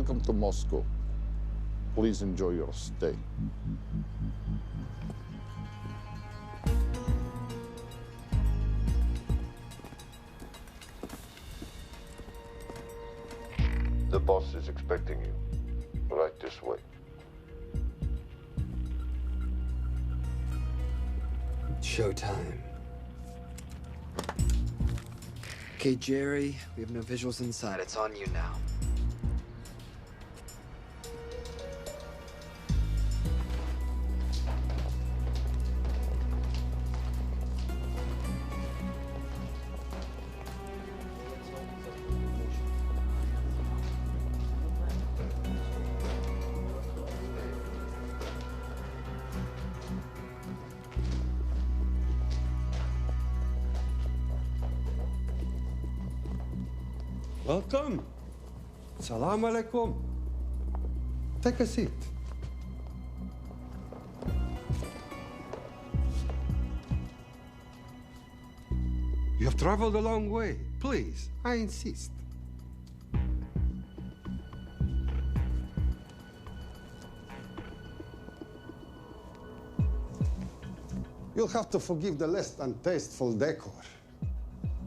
Welcome to Moscow. Please enjoy your stay. The boss is expecting you. Right this way. Showtime. Okay, Jerry, we have no visuals inside. It's on you now. Welcome. Salam alaikum. Take a seat. You have traveled a long way. Please, I insist. You'll have to forgive the less than tasteful decor.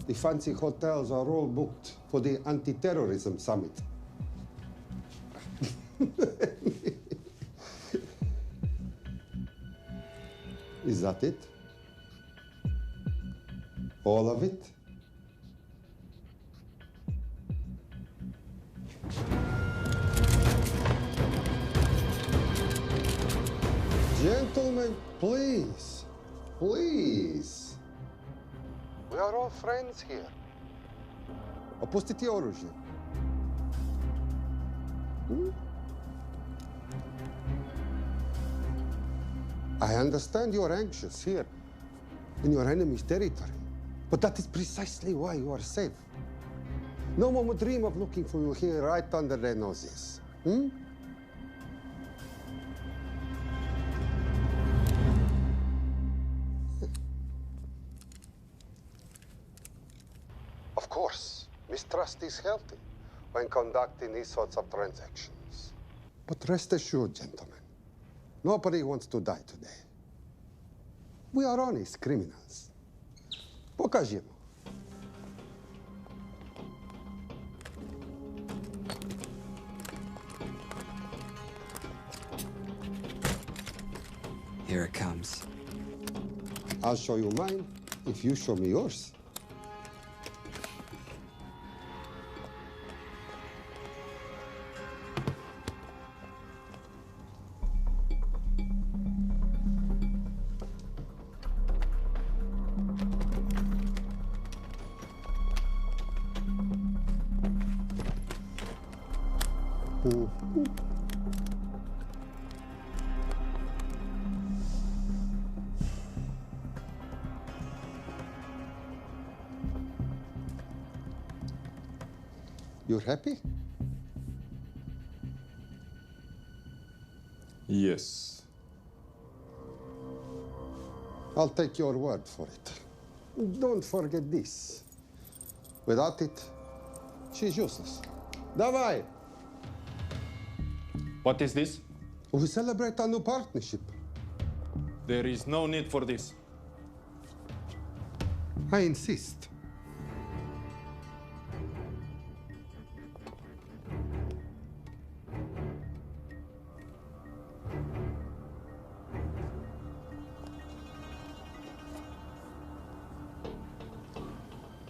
The fancy hotels are all booked for the anti-terrorism summit. Is that it? All of it? Gentlemen, please, please. We are all friends here. Опустите оружие. I understand you're anxious here in your enemy's territory, but that is precisely why you are safe. No one would dream of looking for you here right under their noses. Of course, mistrust is healthy when conducting these sorts of transactions. But rest assured, gentlemen, nobody wants to die today. We are honest criminals. Покажемо. Here it comes. I'll show you mine if you show me yours. You're happy? Yes. I'll take your word for it. Don't forget this. Without it, she's useless. Давай! What is this? We celebrate our new partnership. There is no need for this. I insist.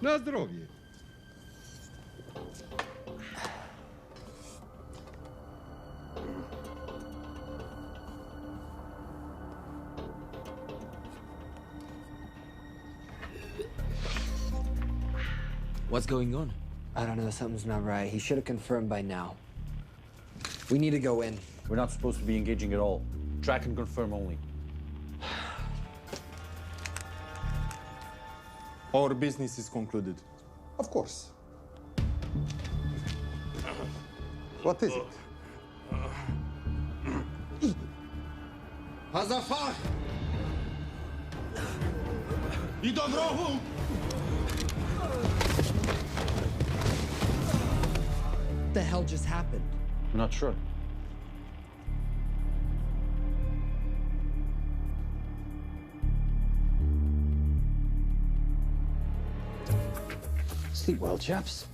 На здоровье. What's going on? I don't know, something's not right. He should have confirmed by now. We need to go in. We're not supposed to be engaging at all. Track and confirm only. Our business is concluded. Of course. What is it? Hazafar! I do wrogu! What the hell just happened? I'm not sure. Sleep well, chaps.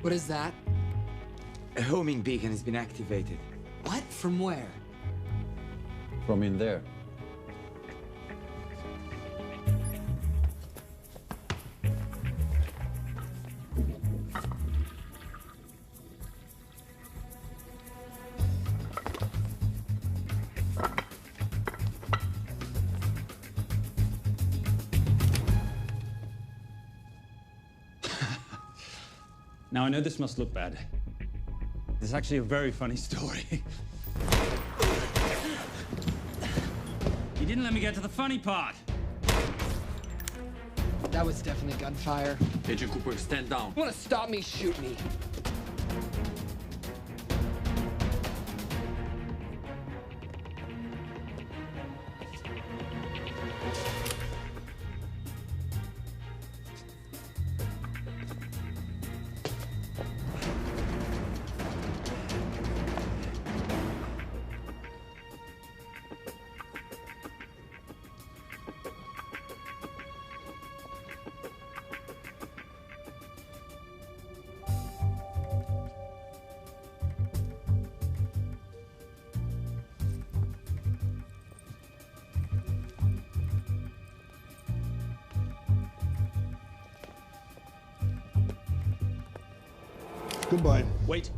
What is that? A homing beacon has been activated. What? From where? From in there. Now, I know this must look bad. This is actually a very funny story. You didn't let me get to the funny part. That was definitely gunfire. Agent Cooper, stand down. You wanna stop me, shoot me. Goodbye. Wait.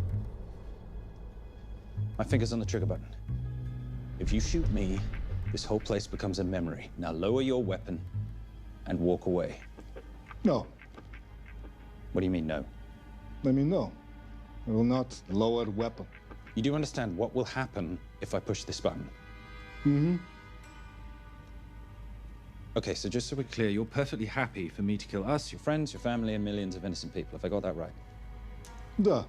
My finger's on the trigger button. If you shoot me, this whole place becomes a memory. Now lower your weapon and walk away. No. What do you mean, no? I mean, no. I will not lower weapon. You do understand what will happen if I push this button? Mm-hmm. Okay, so just so we're clear, you're perfectly happy for me to kill us, your friends, your family, and millions of innocent people. Have I got that right? Duh.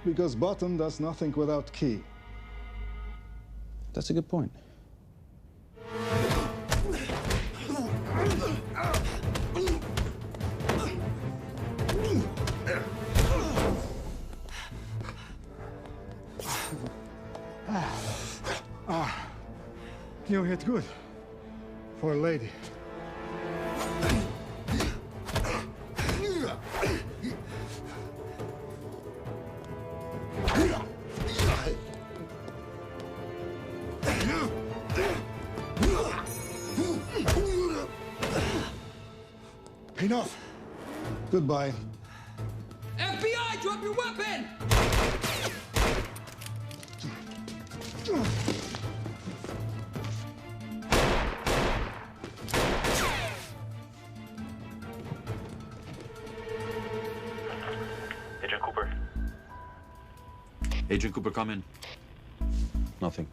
Because button does nothing without key. That's a good point. You hit good. For a lady. Enough. Goodbye. FBI, drop your weapon! Agent Cooper. Agent Cooper, come in. Nothing.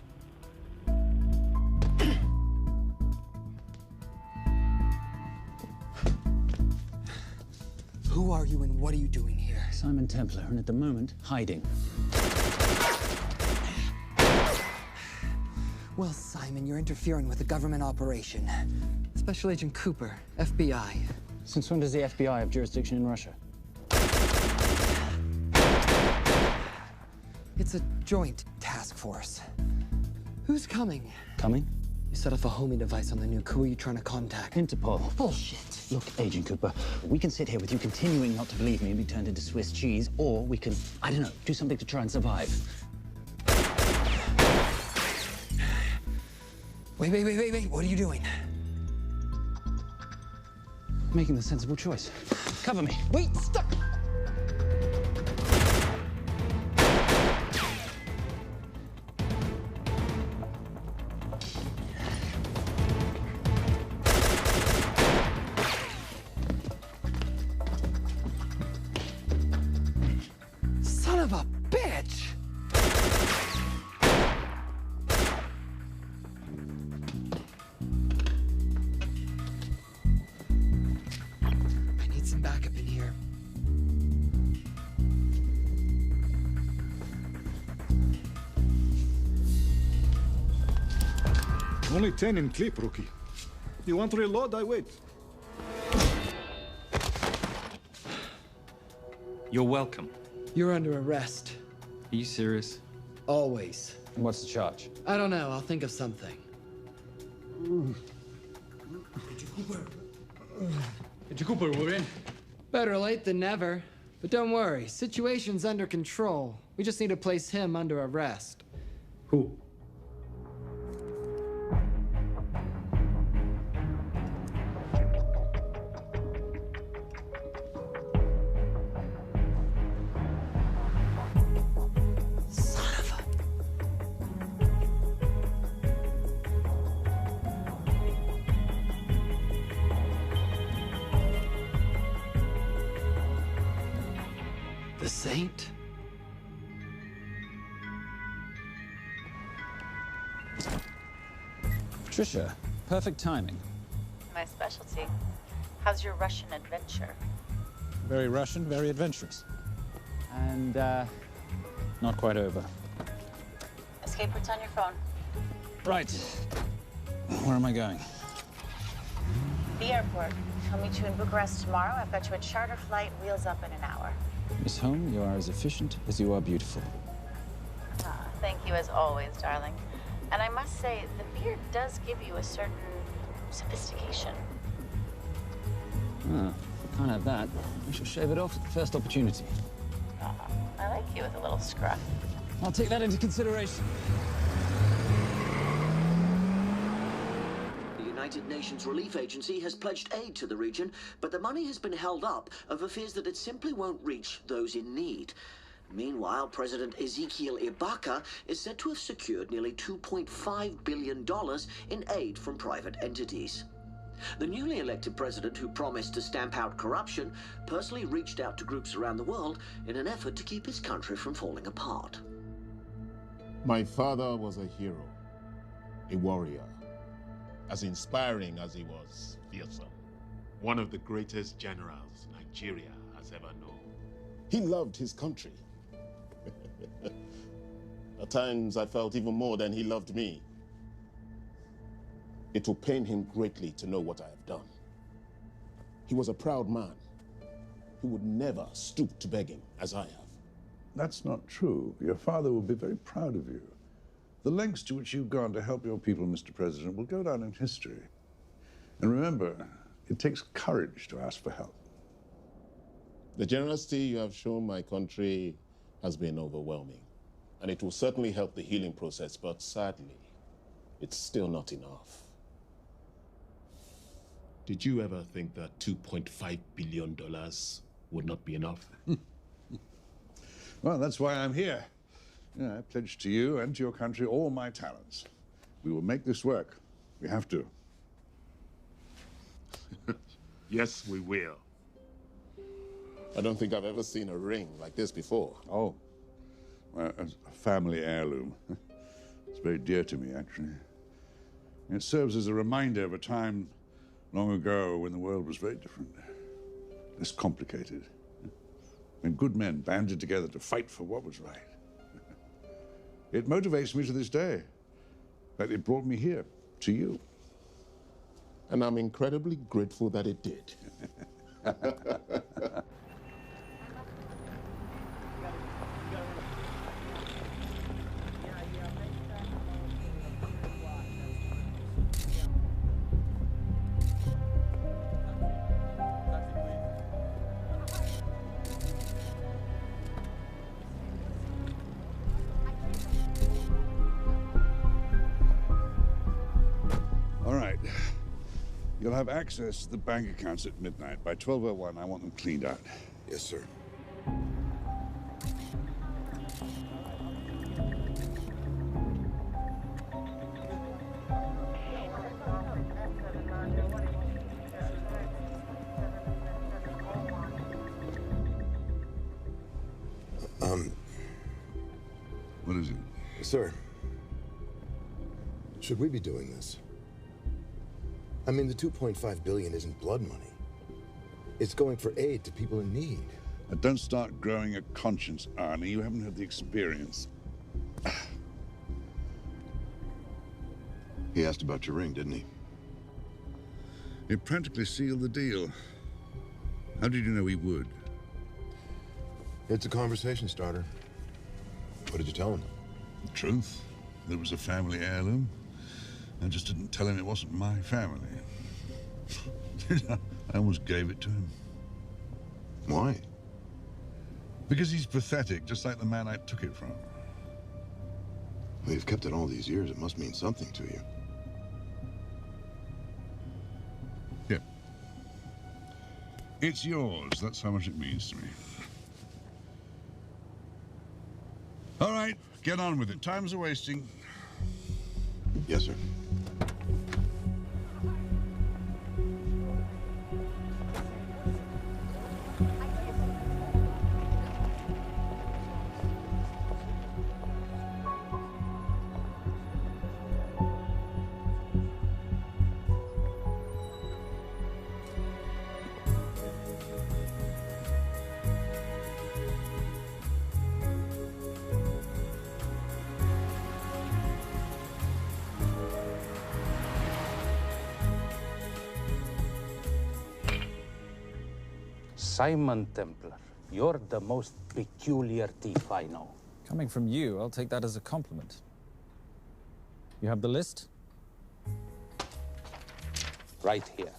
Who are you and what are you doing here? Simon Templar, and at the moment, hiding. Well, Simon, you're interfering with a government operation. Special Agent Cooper, FBI. Since when does the FBI have jurisdiction in Russia? It's a joint task force. Who's coming? Coming? You set off a homing device on the nuke. Who are you trying to contact? Interpol. Bullshit. Look, Agent Cooper, we can sit here with you continuing not to believe me and be turned into Swiss cheese, or we can, I don't know, do something to try and survive. Wait. What are you doing? Making the sensible choice. Cover me. Wait, stop! Son of a bitch! I need some backup in here. Only 10 in clip, rookie. You want to reload? I wait. You're welcome. You're under arrest. Are you serious? Always. What's the charge? I don't know. I'll think of something. Cooper, we're in. Better late than never. But don't worry. Situation's under control. We just need to place him under arrest. Who? Son of a... The Saint? Patricia, perfect timing. My specialty. How's your Russian adventure? Very Russian, very adventurous. And, not quite over. Escape routes on your phone. Right. Where am I going? The airport. I'll meet you in Bucharest tomorrow. I've got you a charter flight, wheels up in an hour. Miss Holm, you are as efficient as you are beautiful. Ah, thank you as always, darling. And I must say, the beard does give you a certain sophistication. Ah, can't have that. I shall shave it off at the first opportunity. I like you with a little scruff. I'll take that into consideration. The United Nations Relief Agency has pledged aid to the region, but the money has been held up over fears that it simply won't reach those in need. Meanwhile, President Ezekiel Ibaka is said to have secured nearly $2.5 billion in aid from private entities. The newly elected president, who promised to stamp out corruption, personally reached out to groups around the world in an effort to keep his country from falling apart. My father was a hero, a warrior, as inspiring as he was fearsome. One of the greatest generals Nigeria has ever known. He loved his country. At times, I felt even more than he loved me. It will pain him greatly to know what I have done. He was a proud man who would never stoop to begging as I have. That's not true. Your father will be very proud of you. The lengths to which you've gone to help your people, Mr. President, will go down in history. And remember, it takes courage to ask for help. The generosity you have shown my country has been overwhelming, and it will certainly help the healing process, but sadly, it's still not enough. Did you ever think that $2.5 billion would not be enough? Well, that's why I'm here. I pledge to you and to your country all my talents. We will make this work. We have to. Yes, we will. I don't think I've ever seen a ring like this before. Oh, well, it's a family heirloom. It's very dear to me, actually. It serves as a reminder of a time long ago when the world was very different, less complicated, when good men banded together to fight for what was right. It motivates me to this day, that it brought me here, to you. And I'm incredibly grateful that it did. You'll have access to the bank accounts at midnight. By 12:01, I want them cleaned out. Yes, sir. What is it? Sir, should we be doing this? I mean, the $2.5 billion isn't blood money. It's going for aid to people in need. Now, don't start growing a conscience, Arnie. You haven't had the experience. He asked about your ring, didn't he? It practically sealed the deal. How did you know he would? It's a conversation starter. What did you tell him? The truth. There was a family heirloom. I just didn't tell him it wasn't my family. I almost gave it to him. Why? Because he's pathetic, just like the man I took it from. Well, you've kept it all these years. It must mean something to you. Yeah. It's yours. That's how much it means to me. All right, get on with it. Time's a wasting. Yes, sir. Simon Templar, you're the most peculiar thief I know. Coming from you, I'll take that as a compliment. You have the list? Right here.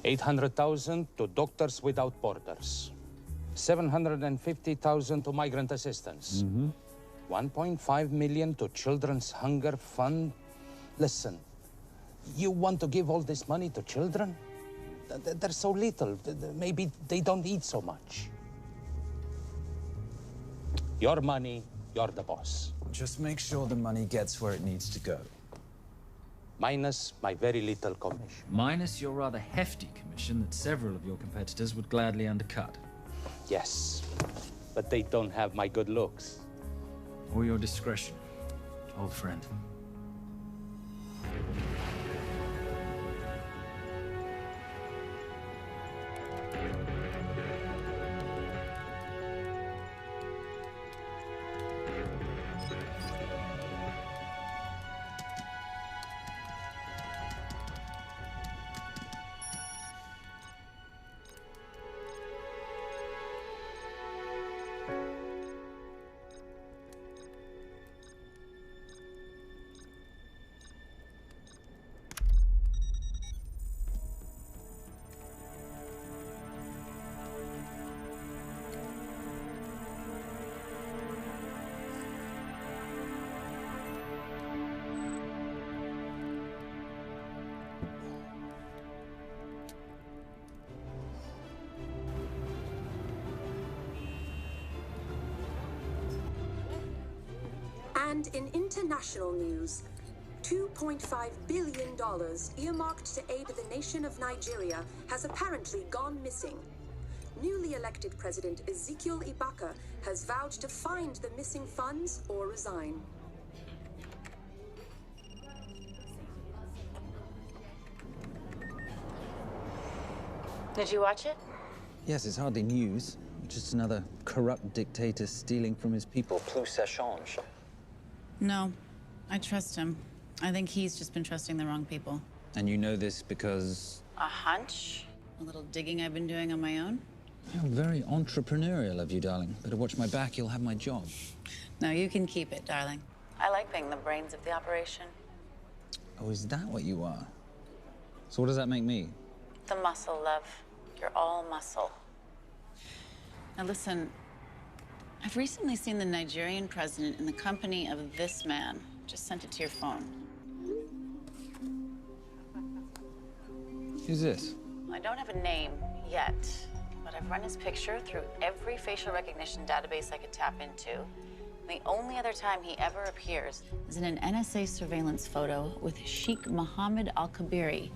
800,000 to Doctors Without Borders. 750,000 to migrant assistance. 1.5 million to Children's Hunger Fund. Listen, you want to give all this money to children? They're so little. Maybe they don't eat so much. Your money, you're the boss. Just make sure the money gets where it needs to go. Minus my very little commission. Minus your rather hefty commission that several of your competitors would gladly undercut. Yes, but they don't have my good looks. Or your discretion, old friend. And in international news, $2.5 billion earmarked to aid the nation of Nigeria has apparently gone missing. Newly elected President Ezekiel Ibaka has vowed to find the missing funds or resign. Did you watch it? Yes, it's hardly news. Just another corrupt dictator stealing from his people. Plus ça change. No, I trust him. I think he's just been trusting the wrong people. And you know this because... A hunch? A little digging I've been doing on my own? You're very entrepreneurial of you, darling. Better watch my back, you'll have my job. No, you can keep it, darling. I like being the brains of the operation. Oh, is that what you are? So what does that make me? The muscle, love. You're all muscle. Now listen, I've recently seen the Nigerian president in the company of this man. Just sent it to your phone. Who's this? I don't have a name yet, but I've run his picture through every facial recognition database I could tap into. The only other time he ever appears is in an NSA surveillance photo with Sheikh Mohammed Al-Kabiri,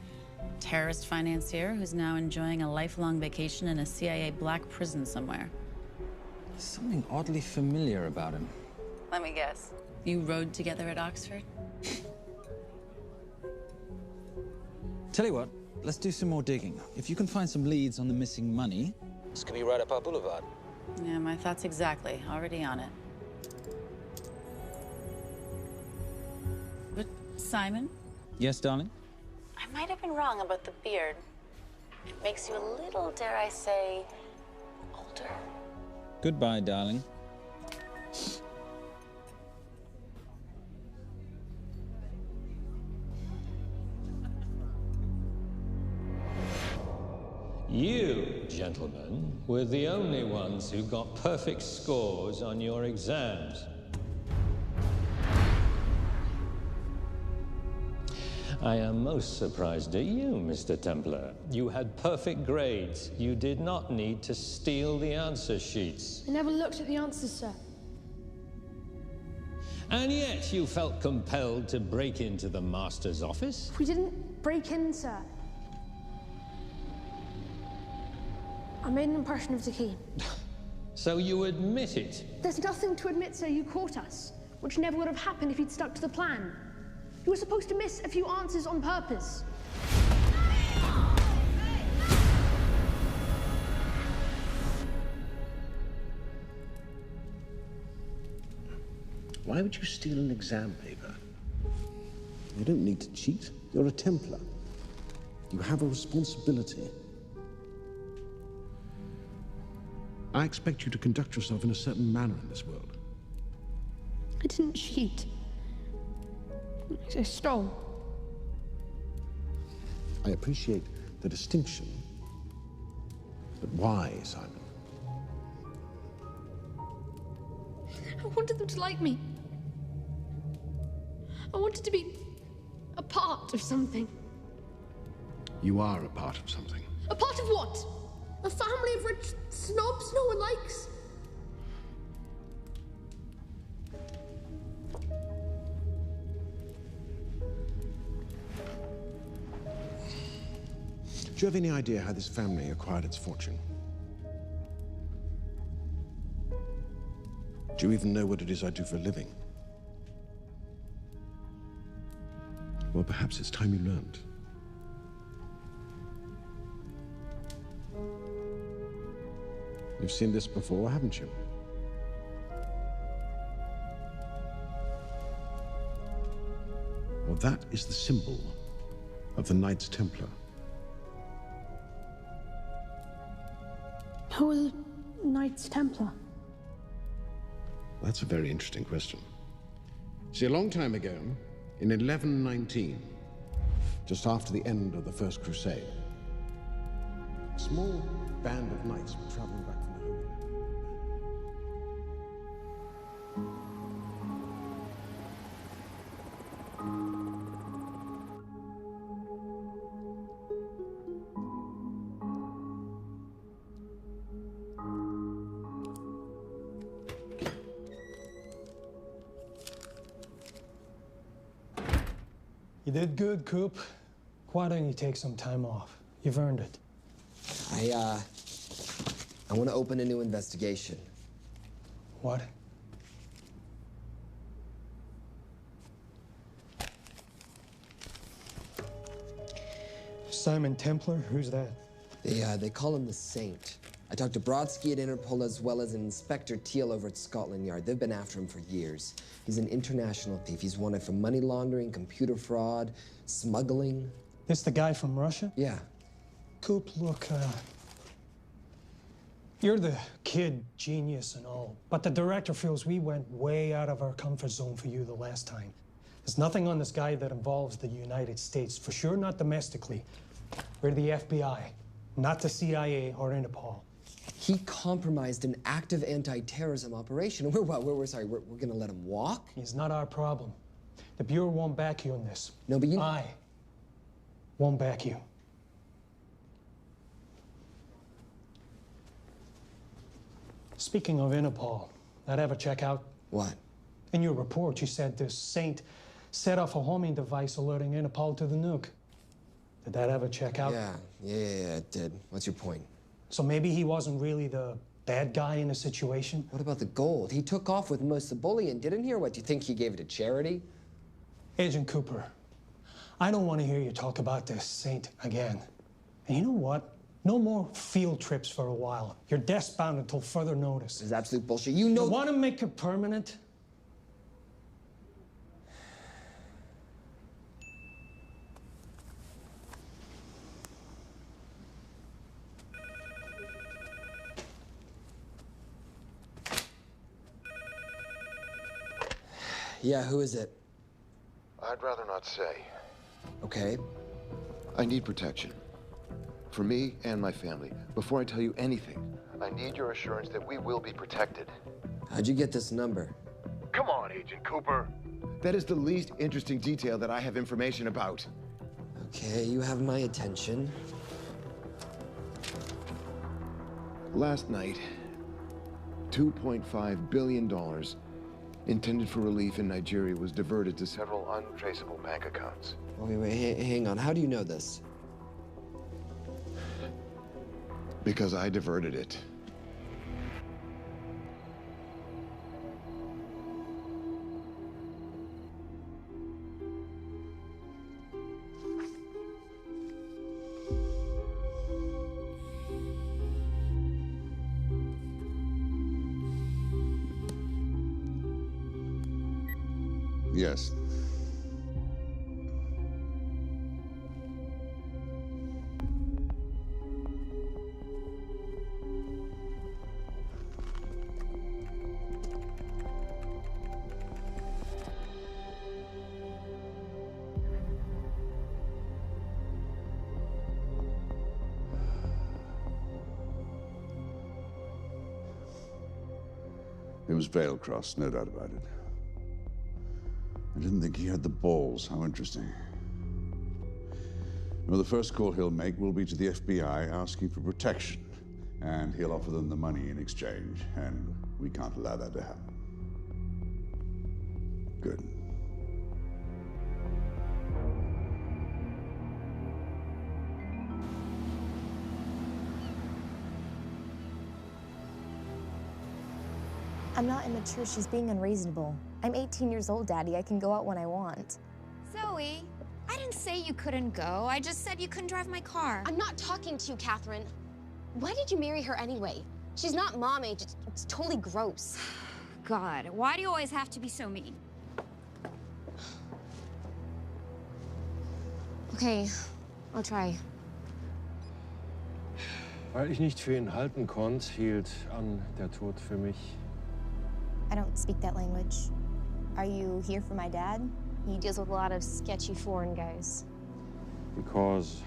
terrorist financier who's now enjoying a lifelong vacation in a CIA black prison somewhere. There's something oddly familiar about him. Let me guess. You rode together at Oxford? Tell you what, let's do some more digging. If you can find some leads on the missing money, this could be right up our boulevard. Yeah, my thoughts exactly. Already on it. Simon? Yes, darling? I might have been wrong about the beard. It makes you a little, dare I say, older. Goodbye, darling. You, gentlemen, were the only ones who got perfect scores on your exams. I am most surprised at you, Mr. Templar. You had perfect grades. You did not need to steal the answer sheets. I never looked at the answers, sir. And yet you felt compelled to break into the master's office? We didn't break in, sir. I made an impression of the key. So you admit it? There's nothing to admit, sir. You caught us, which never would have happened if you'd stuck to the plan. You were supposed to miss a few answers on purpose. Why would you steal an exam paper? You don't need to cheat. You're a Templar. You have a responsibility. I expect you to conduct yourself in a certain manner in this world. I didn't cheat. I stole. I appreciate the distinction. But why, Simon? I wanted them to like me. I wanted to be a part of something. You are a part of something. A part of what? A family of rich snobs no one likes? Do you have any idea how this family acquired its fortune? Do you even know what it is I do for a living? Well, perhaps it's time you learned. You've seen this before, haven't you? Well, that is the symbol of the Knights Templar. Who are the Knights Templar? That's a very interesting question. See, a long time ago, in 1119, just after the end of the First Crusade, a small band of knights were traveling back from the Holy Land. You did good, Coop. Why don't you take some time off? You've earned it. I want to open a new investigation. What? Simon Templar? Who's that? They call him the Saint. I talked to Brodsky at Interpol as well as Inspector Teal over at Scotland Yard. They've been after him for years. He's an international thief. He's wanted for money laundering, computer fraud, smuggling. This the guy from Russia? Yeah. Coop, look, you're the kid genius and all, but the director feels we went way out of our comfort zone for you the last time. There's nothing on this guy that involves the United States, for sure not domestically. We're the FBI, not the CIA or Interpol. He compromised an active anti-terrorism operation. We're gonna let him walk? He's not our problem. The Bureau won't back you on this. No, but I won't back you. Speaking of Interpol, that ever check out? What? In your report, you said this Saint set off a homing device alerting Interpol to the nuke. Did that ever check out? Yeah, it did. What's your point? So maybe he wasn't really the bad guy in the situation? What about the gold? He took off with most of the bullion, didn't he? Or what, do you think he gave it to charity? Agent Cooper, I don't want to hear you talk about this Saint again. And you know what? No more field trips for a while. You're desk-bound until further notice. This is absolute bullshit. You know— You want to make it permanent? Yeah, who is it? I'd rather not say. Okay. I need protection. For me and my family. Before I tell you anything, I need your assurance that we will be protected. How'd you get this number? Come on, Agent Cooper. That is the least interesting detail that I have information about. Okay, you have my attention. Last night, $2.5 billion intended for relief in Nigeria was diverted to several untraceable bank accounts. Oh, wait, hang on. How do you know this? Because I diverted it. Yes. It was veil crossed, no doubt about it. I didn't think he had the balls. How interesting. Well, the first call he'll make will be to the FBI asking for protection. And he'll offer them the money in exchange. And we can't allow that to happen. Good. I'm not immature. She's being unreasonable. I'm 18 years old, Daddy. I can go out when I want. Zoe, I didn't say you couldn't go. I just said you couldn't drive my car. I'm not talking to you, Catherine. Why did you marry her anyway? She's not mom age. It's totally gross. God, why do you always have to be so mean? Okay, I'll try. Weil ich nicht für ihn halten konnte, hielt an der Tod für mich. I don't speak that language. Are you here for my dad? He deals with a lot of sketchy foreign guys. Because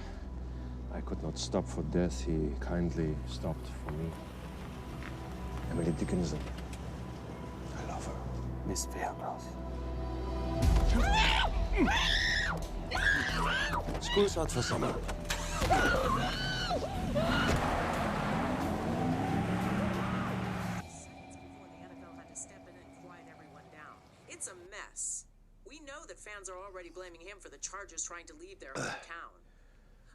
I could not stop for death, he kindly stopped for me. Emily Dickinson. I love her. Miss Fairhouse. School's out for summer. It's a mess. We know that fans are already blaming him for the Chargers trying to leave their hometown.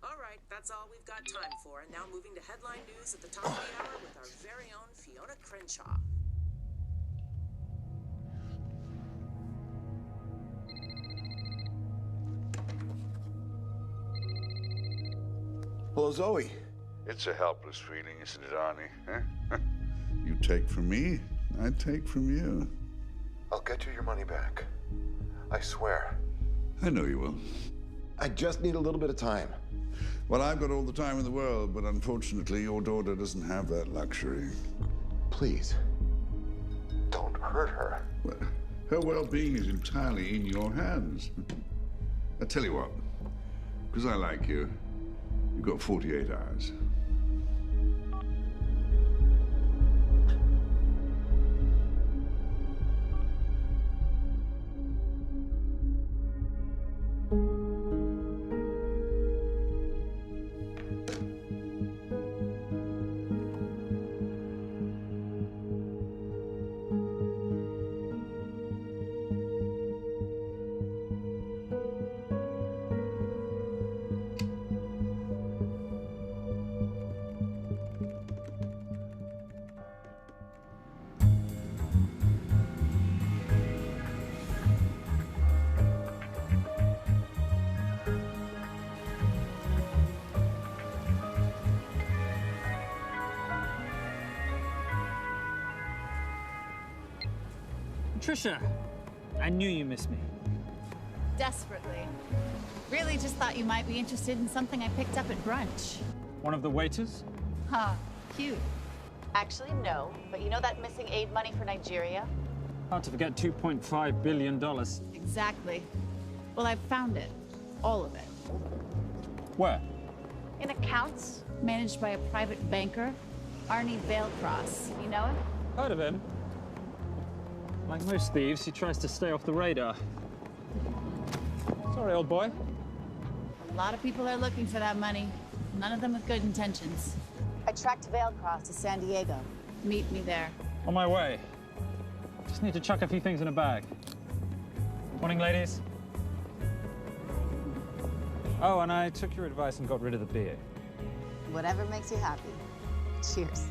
All right, that's all we've got time for. And now moving to headline news at the top of the hour with our very own Fiona Crenshaw. Hello, Zoe. It's a helpless feeling, isn't it, Arnie? Huh? You take from me, I take from you. I'll get you your money back. I swear. I know you will. I just need a little bit of time. Well, I've got all the time in the world, but unfortunately, your daughter doesn't have that luxury. Please, don't hurt her. Well, her well-being is entirely in your hands. I tell you what, because I like you, you've got 48 hours. Trisha, I knew you missed me. Desperately. Really just thought you might be interested in something I picked up at brunch. One of the waiters? Huh, cute. Actually, no. But you know that missing aid money for Nigeria? Hard to forget $2.5 billion. Exactly. Well, I've found it. All of it. Where? In accounts managed by a private banker, Arnie Vailcross. You know him? Heard of him. Like most thieves, he tries to stay off the radar. Sorry, old boy. A lot of people are looking for that money. None of them with good intentions. I tracked Vailcross to San Diego. Meet me there. On my way. Just need to chuck a few things in a bag. Morning, ladies. Oh, and I took your advice and got rid of the beer. Whatever makes you happy. Cheers.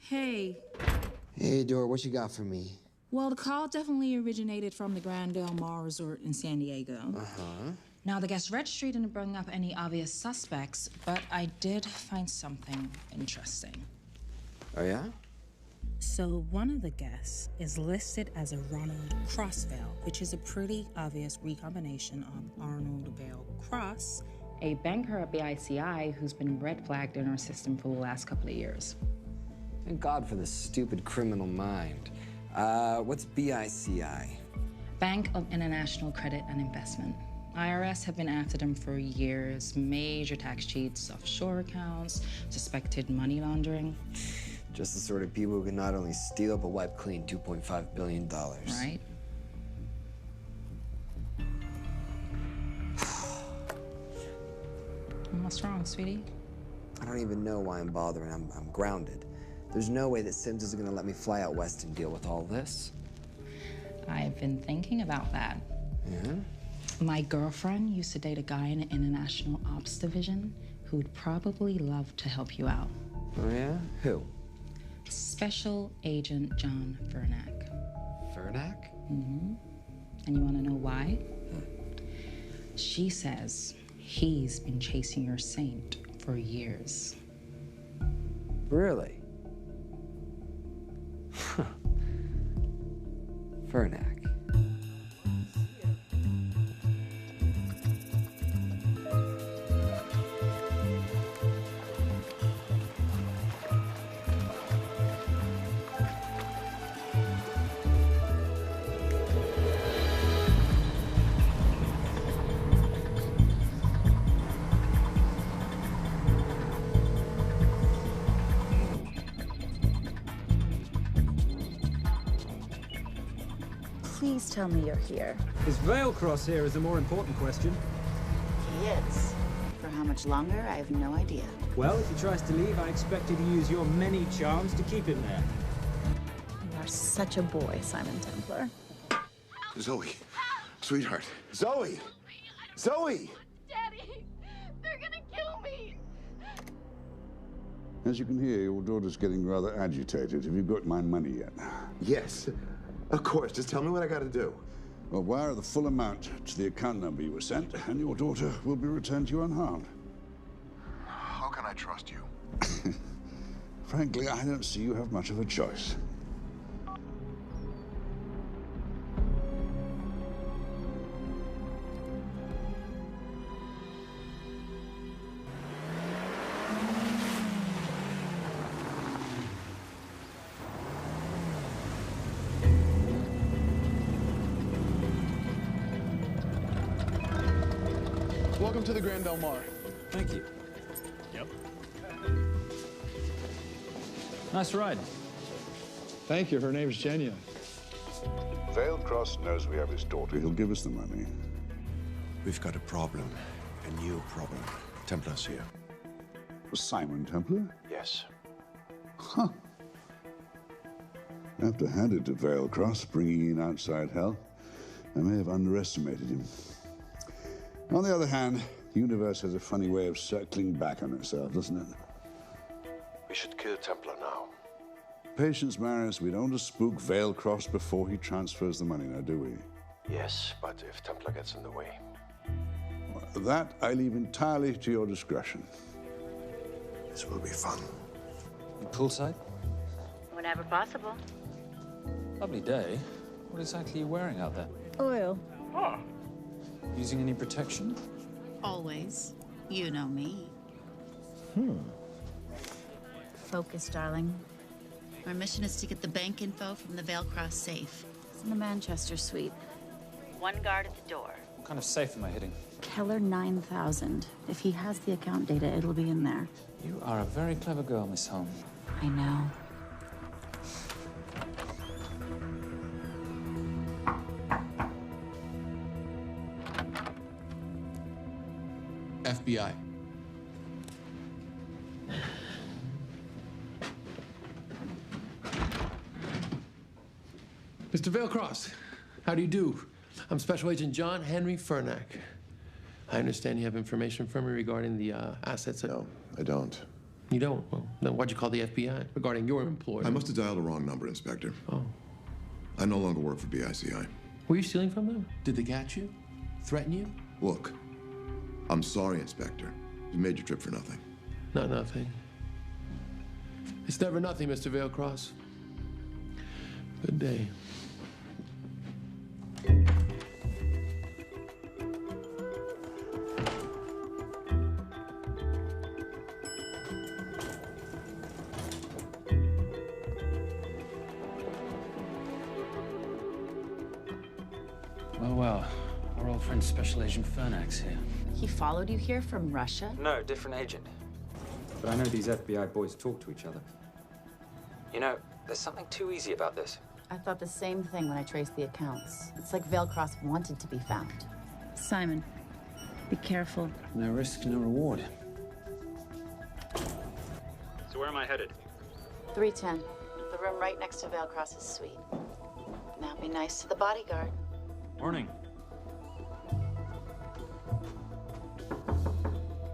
Hey. Hey, Dora, what you got for me? Well, the call definitely originated from the Grand Del Mar Resort in San Diego. Uh-huh. Now, the guest registry didn't bring up any obvious suspects, but I did find something interesting. Oh, yeah? So one of the guests is listed as a Ronald Crossvale, which is a pretty obvious recombination of Arnold Vale Cross, a banker at BICI who's been red flagged in our system for the last couple of years. Thank God for the stupid criminal mind. What's BICI? Bank of International Credit and Investment. IRS have been after them for years. Major tax cheats, offshore accounts, suspected money laundering. Just the sort of people who can not only steal but wipe clean $2.5 billion. Right? What's wrong, sweetie? I don't even know why I'm bothering. I'm grounded. There's no way that Sims is gonna let me fly out west and deal with all this. I've been thinking about that. Yeah? My girlfriend used to date a guy in the International Ops Division who'd probably love to help you out. Oh, yeah? Who? Special Agent John Vernack. Vernack? Mm-hmm. And you want to know why? She says he's been chasing your saint for years. Really? Vernack. Please tell me you're here. Is Vailcross here is the more important question. He is. For how much longer, I have no idea. Well, if he tries to leave, I expect you to use your many charms to keep him there. You are such a boy, Simon Templar. Zoe, sweetheart. Zoe! Zoe! Daddy, they're gonna kill me. As you can hear, your daughter's getting rather agitated. Have you got my money yet? Yes, of course. Just tell me what I gotta do. Well, wire the full amount to the account number you were sent, and your daughter will be returned to you unharmed. How can I trust you? Frankly, I don't see you have much of a choice. Welcome to the Grand Del Mar. Thank you. Yep. Nice ride. Thank you. Her name's Genya. Vailcross knows we have his daughter. He'll give us the money. We've got a problem. A new problem. Templar's here. Simon Templar? Yes. Huh. I have to hand it to Vailcross, bringing in outside help. I may have underestimated him. On the other hand, the universe has a funny way of circling back on itself, doesn't it? We should kill Templar now. Patience, Maris. We don't want to spook Vailcross before he transfers the money now, do we? Yes, but if Templar gets in the way. That I leave entirely to your discretion. This will be fun. Poolside? Whenever possible. Lovely day. What exactly are you wearing out there? Oil. Using any protection? Always. You know me. Hmm. Focus, darling. Our mission is to get the bank info from the Vale Cross safe. It's in the Manchester suite. One guard at the door. What kind of safe am I hitting? Keller 9000. If he has the account data, it'll be in there. You are a very clever girl, Miss Holm. I know. FBI. Mr. Vailcross, how do you do? I'm Special Agent John Henry Furnack. I understand you have information for me regarding the assets. No, I don't. You don't? Well, then why'd you call the FBI regarding your employer? I must have dialed the wrong number, Inspector. Oh. I no longer work for BICI. Were you stealing from them? Did they catch you? Threaten you? Look, I'm sorry, Inspector. You made your trip for nothing. Not nothing. It's never nothing, Mr. Vailcross. Good day. Well, our old friend Special Agent Furnack's here. He followed you here from Russia? No, different agent. But I know these FBI boys talk to each other. You know, there's something too easy about this. I thought the same thing when I traced the accounts. It's like Vailcross wanted to be found. Simon, be careful. No risk, no reward. So where am I headed? 310. The room right next to Vailcross's suite. Now be nice to the bodyguard. Morning.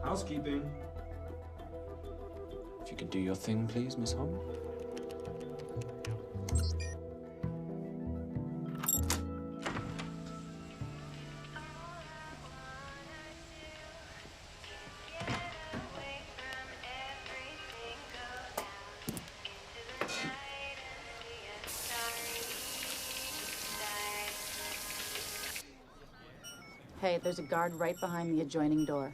Housekeeping. If you could do your thing, please, Miss Holm. Hey, there's a guard right behind the adjoining door.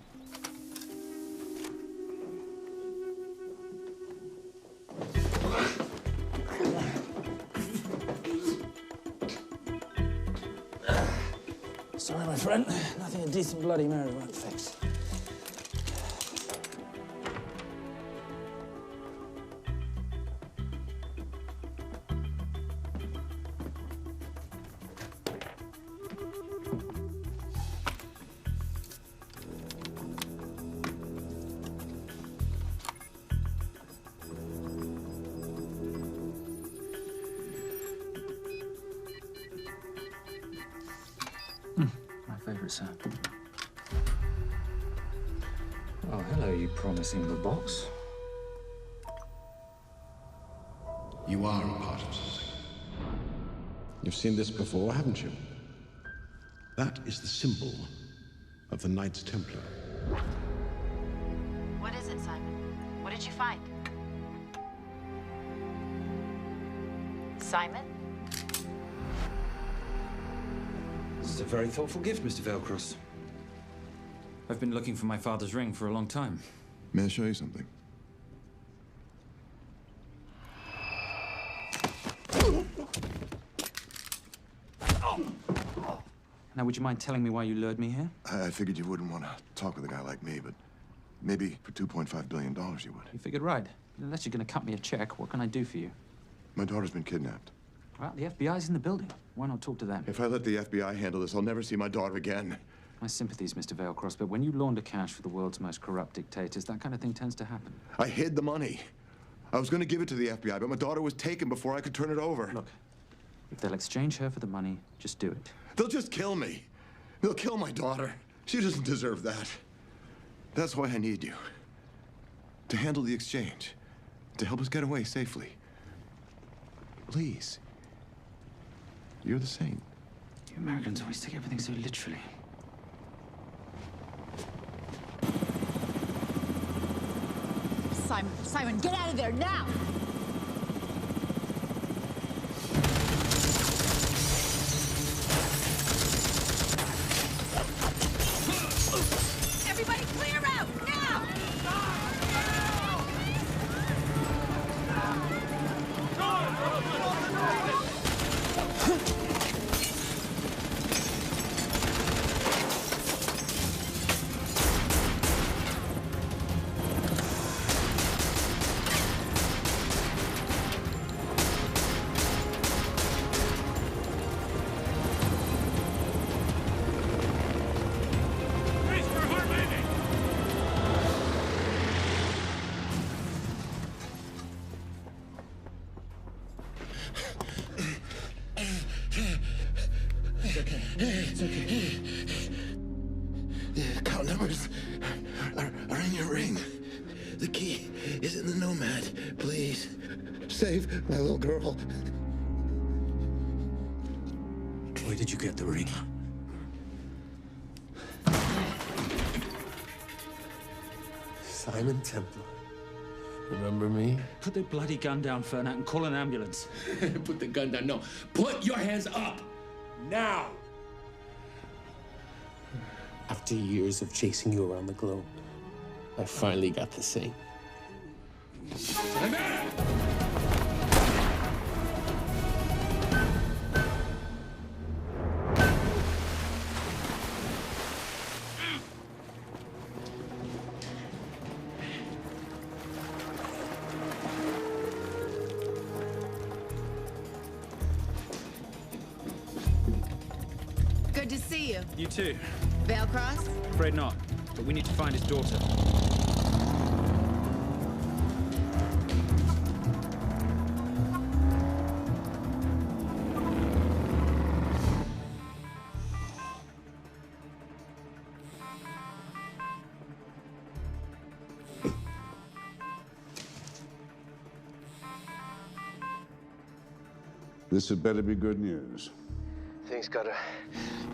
Sorry, my friend. Nothing a decent Bloody Mary won't fix. Favorite sound. Oh, hello, you promising little box. You are a part of something. You've seen this before, haven't you? That is the symbol of the Knights Templar. What is it, Simon? What did you find? Simon? This is a very thoughtful gift, Mr. Vailcross. I've been looking for my father's ring for a long time. May I show you something? Now, would you mind telling me why you lured me here? I figured you wouldn't want to talk with a guy like me, but maybe for $2.5 billion you would. You figured right. Unless you're going to cut me a check, what can I do for you? My daughter's been kidnapped. Well, the FBI's in the building. Why not talk to them? If I let the FBI handle this, I'll never see my daughter again. My sympathies, Mr. Vailcross, but when you launder cash for the world's most corrupt dictators, that kind of thing tends to happen. I hid the money. I was going to give it to the FBI, but my daughter was taken before I could turn it over. Look, if they'll exchange her for the money, just do it. They'll just kill me. They'll kill my daughter. She doesn't deserve that. That's why I need you. To handle the exchange. To help us get away safely. Please. You're the saint. You Americans always take everything so literally. Simon, get out of there now! Everybody clear out, now! It's okay. The account numbers are in your ring. The key is in the Nomad. Please, save my little girl. Where did you get the ring? Simon Templar. Remember me? Put the bloody gun down, Fernak, and call an ambulance. Put the gun down. No. Put your hands up. Now. After years of chasing you around the globe, I finally got the same. Good to see you. You too. Vale Cross? Afraid not, but we need to find his daughter. This had better be good news. Things got a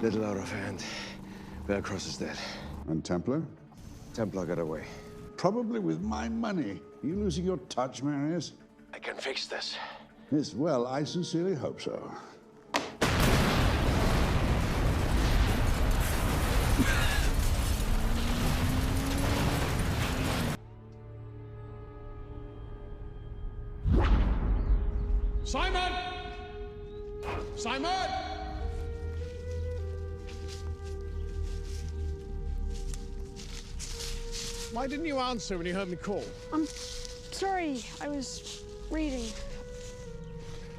little out of hand. Bearcross is dead. And Templar? Templar got away. Probably with my money. Are you losing your touch, Marius? I can fix this. Yes, well, I sincerely hope so. Simon! Simon! Why didn't you answer when you heard me call? I'm sorry, I was reading.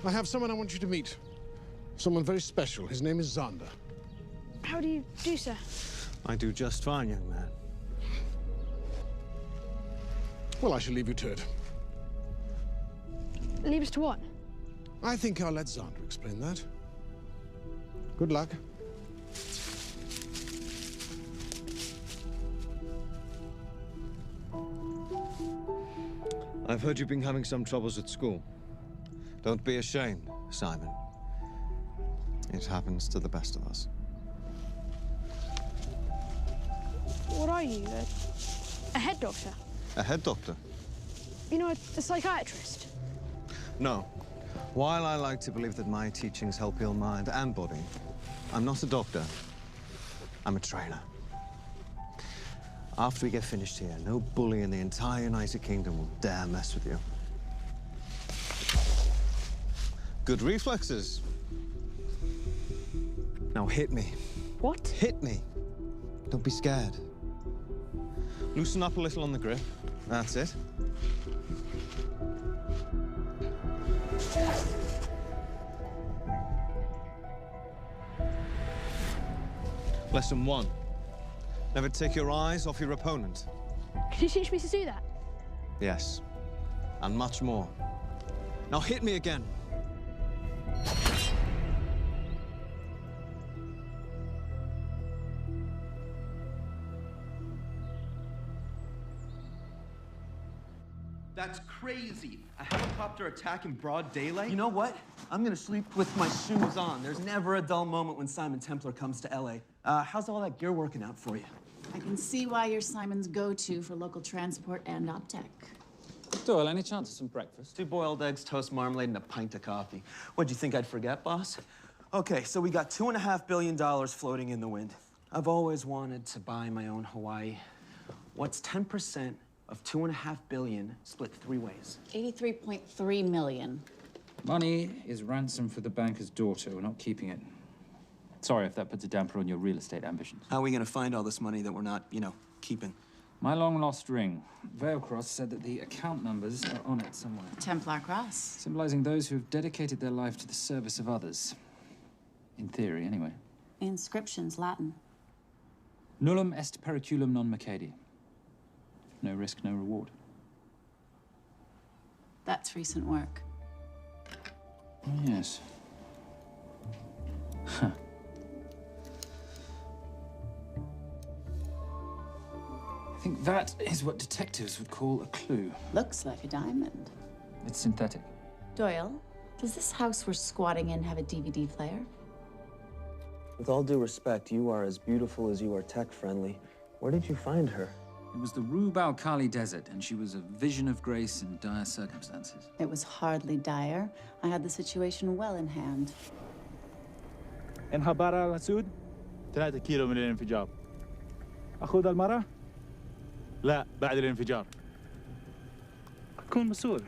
I have someone I want you to meet. Someone very special. His name is Zander. How do you do, sir? I do just fine, young man. Well, I shall leave you to it. Leave us to what? I think I'll let Zander explain that. Good luck. I've heard you've been having some troubles at school. Don't be ashamed, Simon. It happens to the best of us. What are you, a head doctor? A head doctor? You know, a psychiatrist? No. While I like to believe that my teachings help heal mind and body, I'm not a doctor. I'm a trainer. After we get finished here, no bully in the entire United Kingdom will dare mess with you. Good reflexes. Now hit me. What? Hit me. Don't be scared. Loosen up a little on the grip. That's it. Lesson 1. Never take your eyes off your opponent. Can you teach me to do that? Yes, and much more. Now hit me again. That's crazy. A helicopter attack in broad daylight? You know what? I'm gonna sleep with my shoes on. There's never a dull moment when Simon Templar comes to LA. How's all that gear working out for you? I can see why you're Simon's go-to for local transport and OpTech. Doyle, any chance of some breakfast? 2 boiled eggs, toast, marmalade, and a pint of coffee. What'd you think I'd forget, boss? Okay, so we got $2.5 billion floating in the wind. I've always wanted to buy my own Hawaii. What's 10% of $2.5 billion split 3 ways? 83.3 million. Money is ransom for the banker's daughter. We're not keeping it. Sorry if that puts a damper on your real estate ambitions. How are we gonna find all this money that we're not, keeping? My long-lost ring. Veilcross said that the account numbers are on it somewhere. Templar Cross. Symbolizing those who have dedicated their life to the service of others. In theory, anyway. Inscription's Latin. Nullum est periculum non mercedi. No risk, no reward. That's recent work. Oh, yes. Huh. I think that is what detectives would call a clue. Looks like a diamond. It's synthetic. Doyle, does this house we're squatting in have a DVD player? With all due respect, you are as beautiful as you are tech-friendly. Where did you find her? It was the Rub al-Khali Desert, and she was a vision of grace in dire circumstances. It was hardly dire. I had the situation well in hand. انهبر الأسود 3 كيلو من الانفجار. أخذ المرة؟ لا، بعد الانفجار. أكون مسؤول.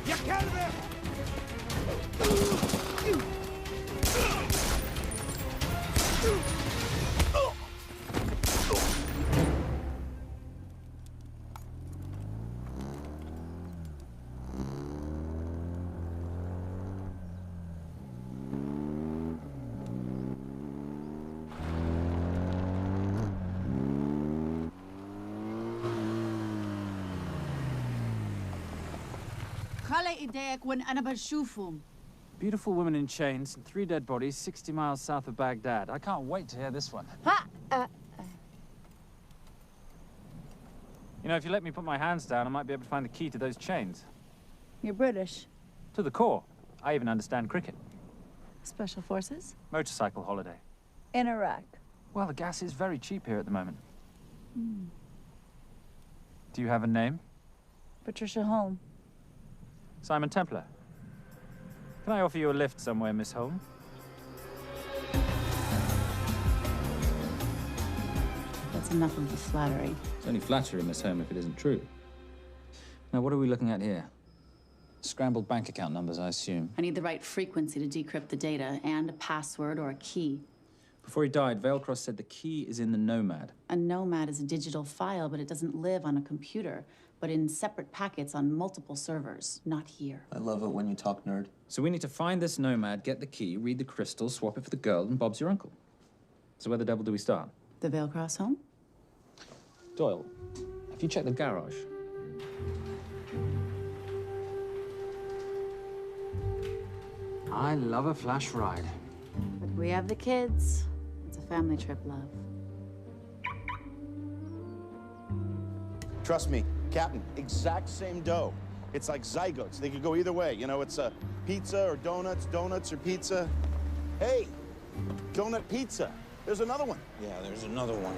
يا كلب! خلي ايديك وين انا بشوفهم. Beautiful woman in chains and 3 dead bodies 60 miles south of Baghdad. I can't wait to hear this one. You know, if you let me put my hands down, I might be able to find the key to those chains. You're British. To the core. I even understand cricket. Special Forces? Motorcycle holiday. In Iraq. Well, the gas is very cheap here at the moment. Do you have a name? Patricia Holm. Simon Templar. Can I offer you a lift somewhere, Miss Holm? That's enough of the flattery. It's only flattery, Miss Holm, if it isn't true. Now, what are we looking at here? Scrambled bank account numbers, I assume. I need the right frequency to decrypt the data and a password or a key. Before he died, Veilcross said the key is in the Nomad. A Nomad is a digital file, but it doesn't live on a computer, but in separate packets on multiple servers, not here. I love it when you talk nerd. So we need to find this Nomad, get the key, read the crystal, swap it for the girl, and Bob's your uncle. So where the devil do we start? The Veilcross home? Doyle, have you checked the garage? I love a flash ride. But we have the kids. It's a family trip, love. Trust me, Captain, exact same dough. It's like zygotes. They could go either way. You know, it's a pizza or donuts, donuts or pizza. Hey, donut pizza. There's another one. Yeah, there's another one.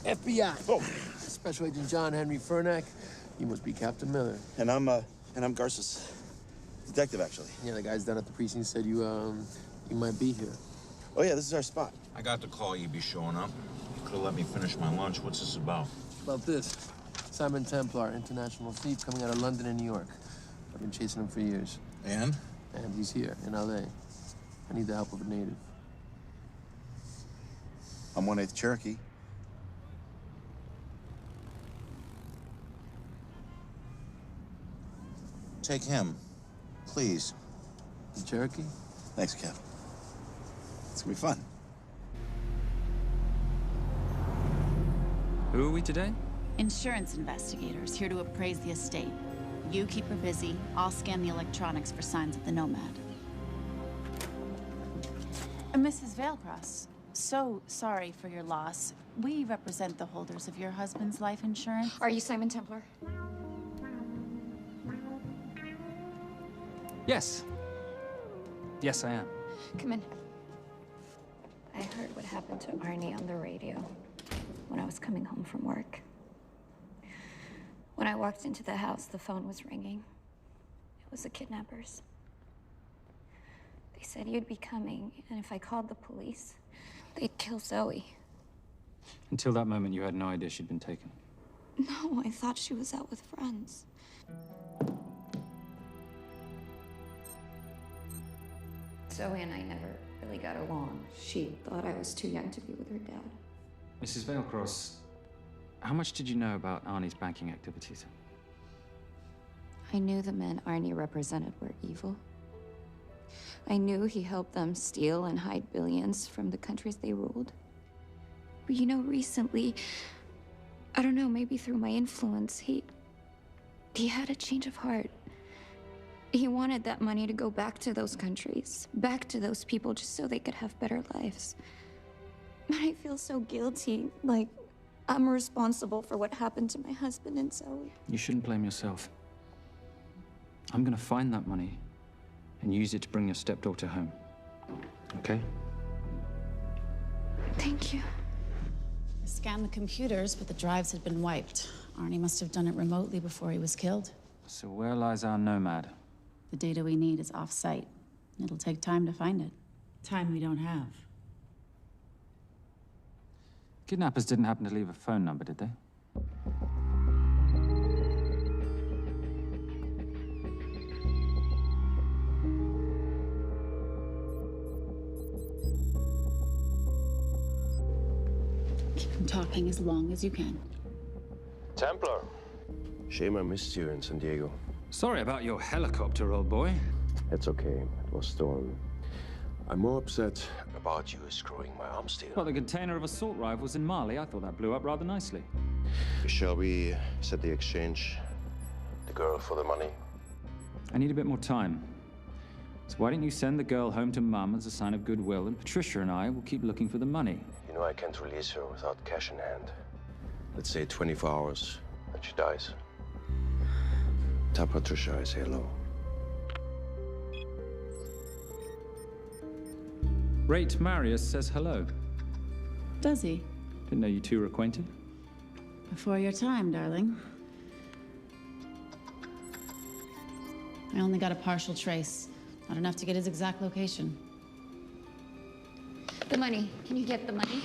FBI. Oh. Special Agent John Henry Furnack. You must be Captain Miller. And I'm Garces. Detective, actually. Yeah, the guys down at the precinct said you might be here. Oh, yeah, this is our spot. I got the call you'd be showing up. You could have let me finish my lunch. What's this about? About this. Simon Templar, international thief coming out of London and New York. I've been chasing him for years. And? And he's here, in L.A. I need the help of a native. I'm 1/8 Cherokee. Take him, please. The Cherokee? Thanks, Kev. It's gonna be fun. Who are we today? Insurance investigators here to appraise the estate. You keep her busy. I'll scan the electronics for signs of the Nomad. Mrs. Veilcross, so sorry for your loss. We represent the holders of your husband's life insurance. Are you Simon Templar? Yes. Yes, I am. Come in. I heard what happened to Arnie on the radio when I was coming home from work. When I walked into the house, the phone was ringing. It was the kidnappers. They said you'd be coming, and if I called the police, they'd kill Zoe. Until that moment, you had no idea she'd been taken. No, I thought she was out with friends. Zoe and I never really got along. She thought I was too young to be with her dad. Mrs. Vailcross, how much did you know about Arnie's banking activities? I knew the men Arnie represented were evil. I knew he helped them steal and hide billions from the countries they ruled. But you know, recently, I don't know, maybe through my influence, he had a change of heart. He wanted that money to go back to those countries, back to those people, just so they could have better lives. But I feel so guilty, like I'm responsible for what happened to my husband and Zoe. You shouldn't blame yourself. I'm gonna find that money and use it to bring your stepdaughter home. Okay? Thank you. I scanned the computers, but the drives had been wiped. Arnie must have done it remotely before he was killed. So where lies our nomad? The data we need is off-site. It'll take time to find it. Time we don't have. Kidnappers didn't happen to leave a phone number, did they? Keep them talking as long as you can. Templar. Shame I missed you in San Diego. Sorry about your helicopter, old boy. It's okay. It was stormy. I'm more upset about you screwing my arms deal. Well, the container of assault rifles in Mali, I thought that blew up rather nicely. Shall we set the exchange? The girl for the money? I need a bit more time. So why don't you send the girl home to Mum as a sign of goodwill, and Patricia and I will keep looking for the money. You know I can't release her without cash in hand. Let's say 24 hours, and she dies. Tell Patricia I say hello. Rate Marius says hello. Does he? Didn't know you two were acquainted. Before your time, darling. I only got a partial trace. Not enough to get his exact location. The money. Can you get the money?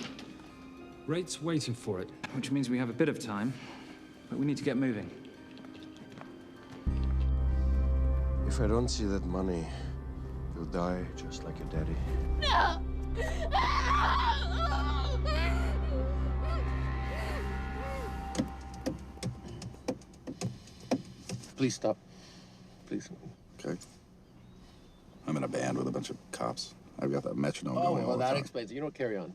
Rate's waiting for it, which means we have a bit of time, but we need to get moving. If I don't see that money, you'll die just like your daddy. No! Please stop. Please. Okay. I'm in a band with a bunch of cops. I've got that metronome Oh, going all well, the that time. explains it. You don't carry on.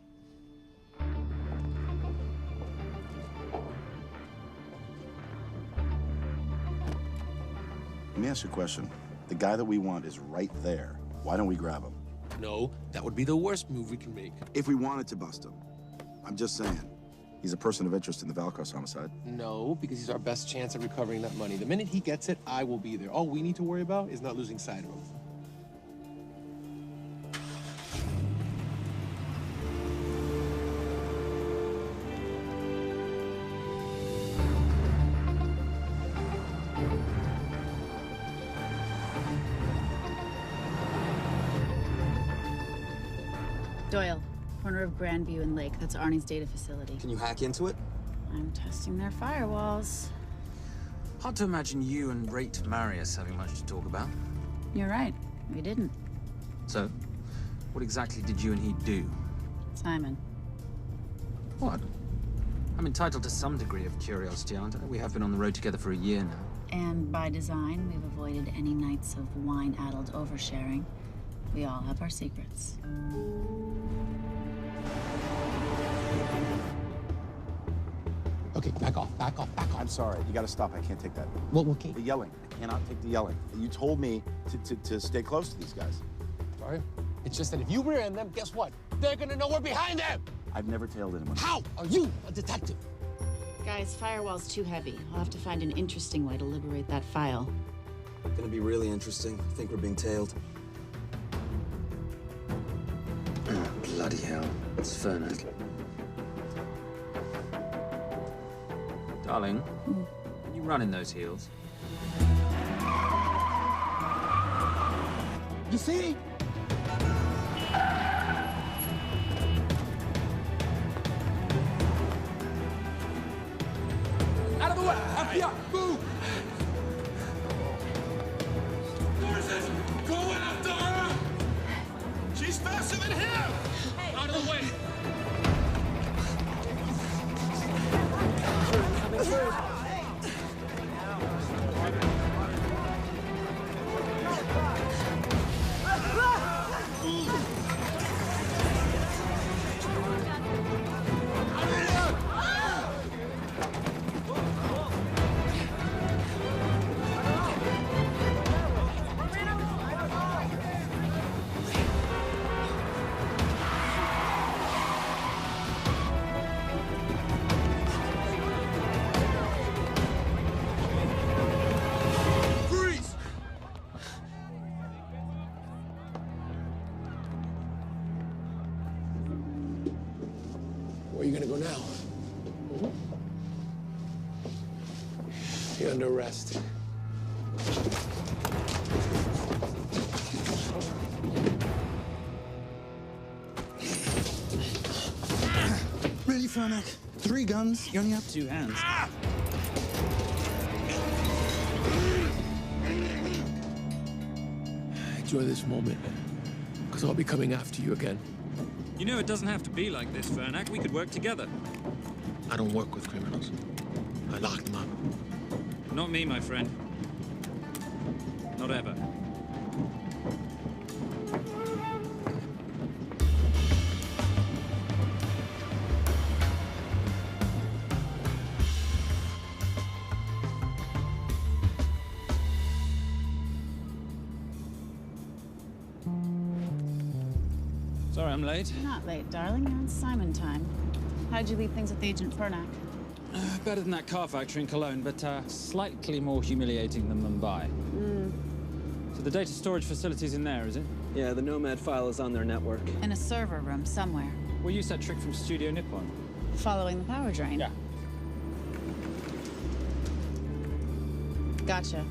Let me ask you a question. The guy that we want is right there. Why don't we grab him? No, that would be the worst move we can make. If we wanted to bust him. I'm just saying. He's a person of interest in the Valcross homicide. No, because he's our best chance at recovering that money. The minute he gets it, I will be there. All we need to worry about is not losing sight of him. Doyle, corner of Grandview and Lake. That's Arnie's data facility. Can you hack into it? I'm testing their firewalls. Hard to imagine you and Rate Marius having much to talk about. You're right. We didn't. So, what exactly did you and he do? Simon. What? I'm entitled to some degree of curiosity, aren't I? We have been on the road together for a year now. And by design, we've avoided any nights of wine-addled oversharing. We all have our secrets. Okay, back off, back off, back off. I'm sorry. You gotta stop. I can't take that. Well, okay. The yelling. I cannot take the yelling. You told me to stay close to these guys. Sorry? It's just that if you rear end them, guess what? They're gonna know we're behind them! I've never tailed anyone. How are you a detective? Guys, firewall's too heavy. I'll have to find an interesting way to liberate that file. Gonna be really interesting. I think we're being tailed. Bloody Bloody hell. It's Fernet. Darling, can you run in those heels? You see? Out of the way! Up here! Move! Go after her! She's faster than him! Out of the way! Coming through. Where are you gonna go now? You're under arrest. Really, Fernac? 3 guns? You only have 2 hands. Enjoy this moment, because I'll be coming after you again. You know, it doesn't have to be like this, Fernac. We could work together. I don't work with criminals. I lock them up. Not me, my friend. Not ever. Sorry I'm late. You're not late, darling. You're on Simon time. How'd you leave things with Agent Fernac? Better than that car factory in Cologne, but slightly more humiliating than Mumbai. So the data storage facility's in there, is it? Yeah, the Nomad file is on their network. In a server room somewhere. We'll use that trick from Studio Nippon. Following the power drain? Yeah. Gotcha.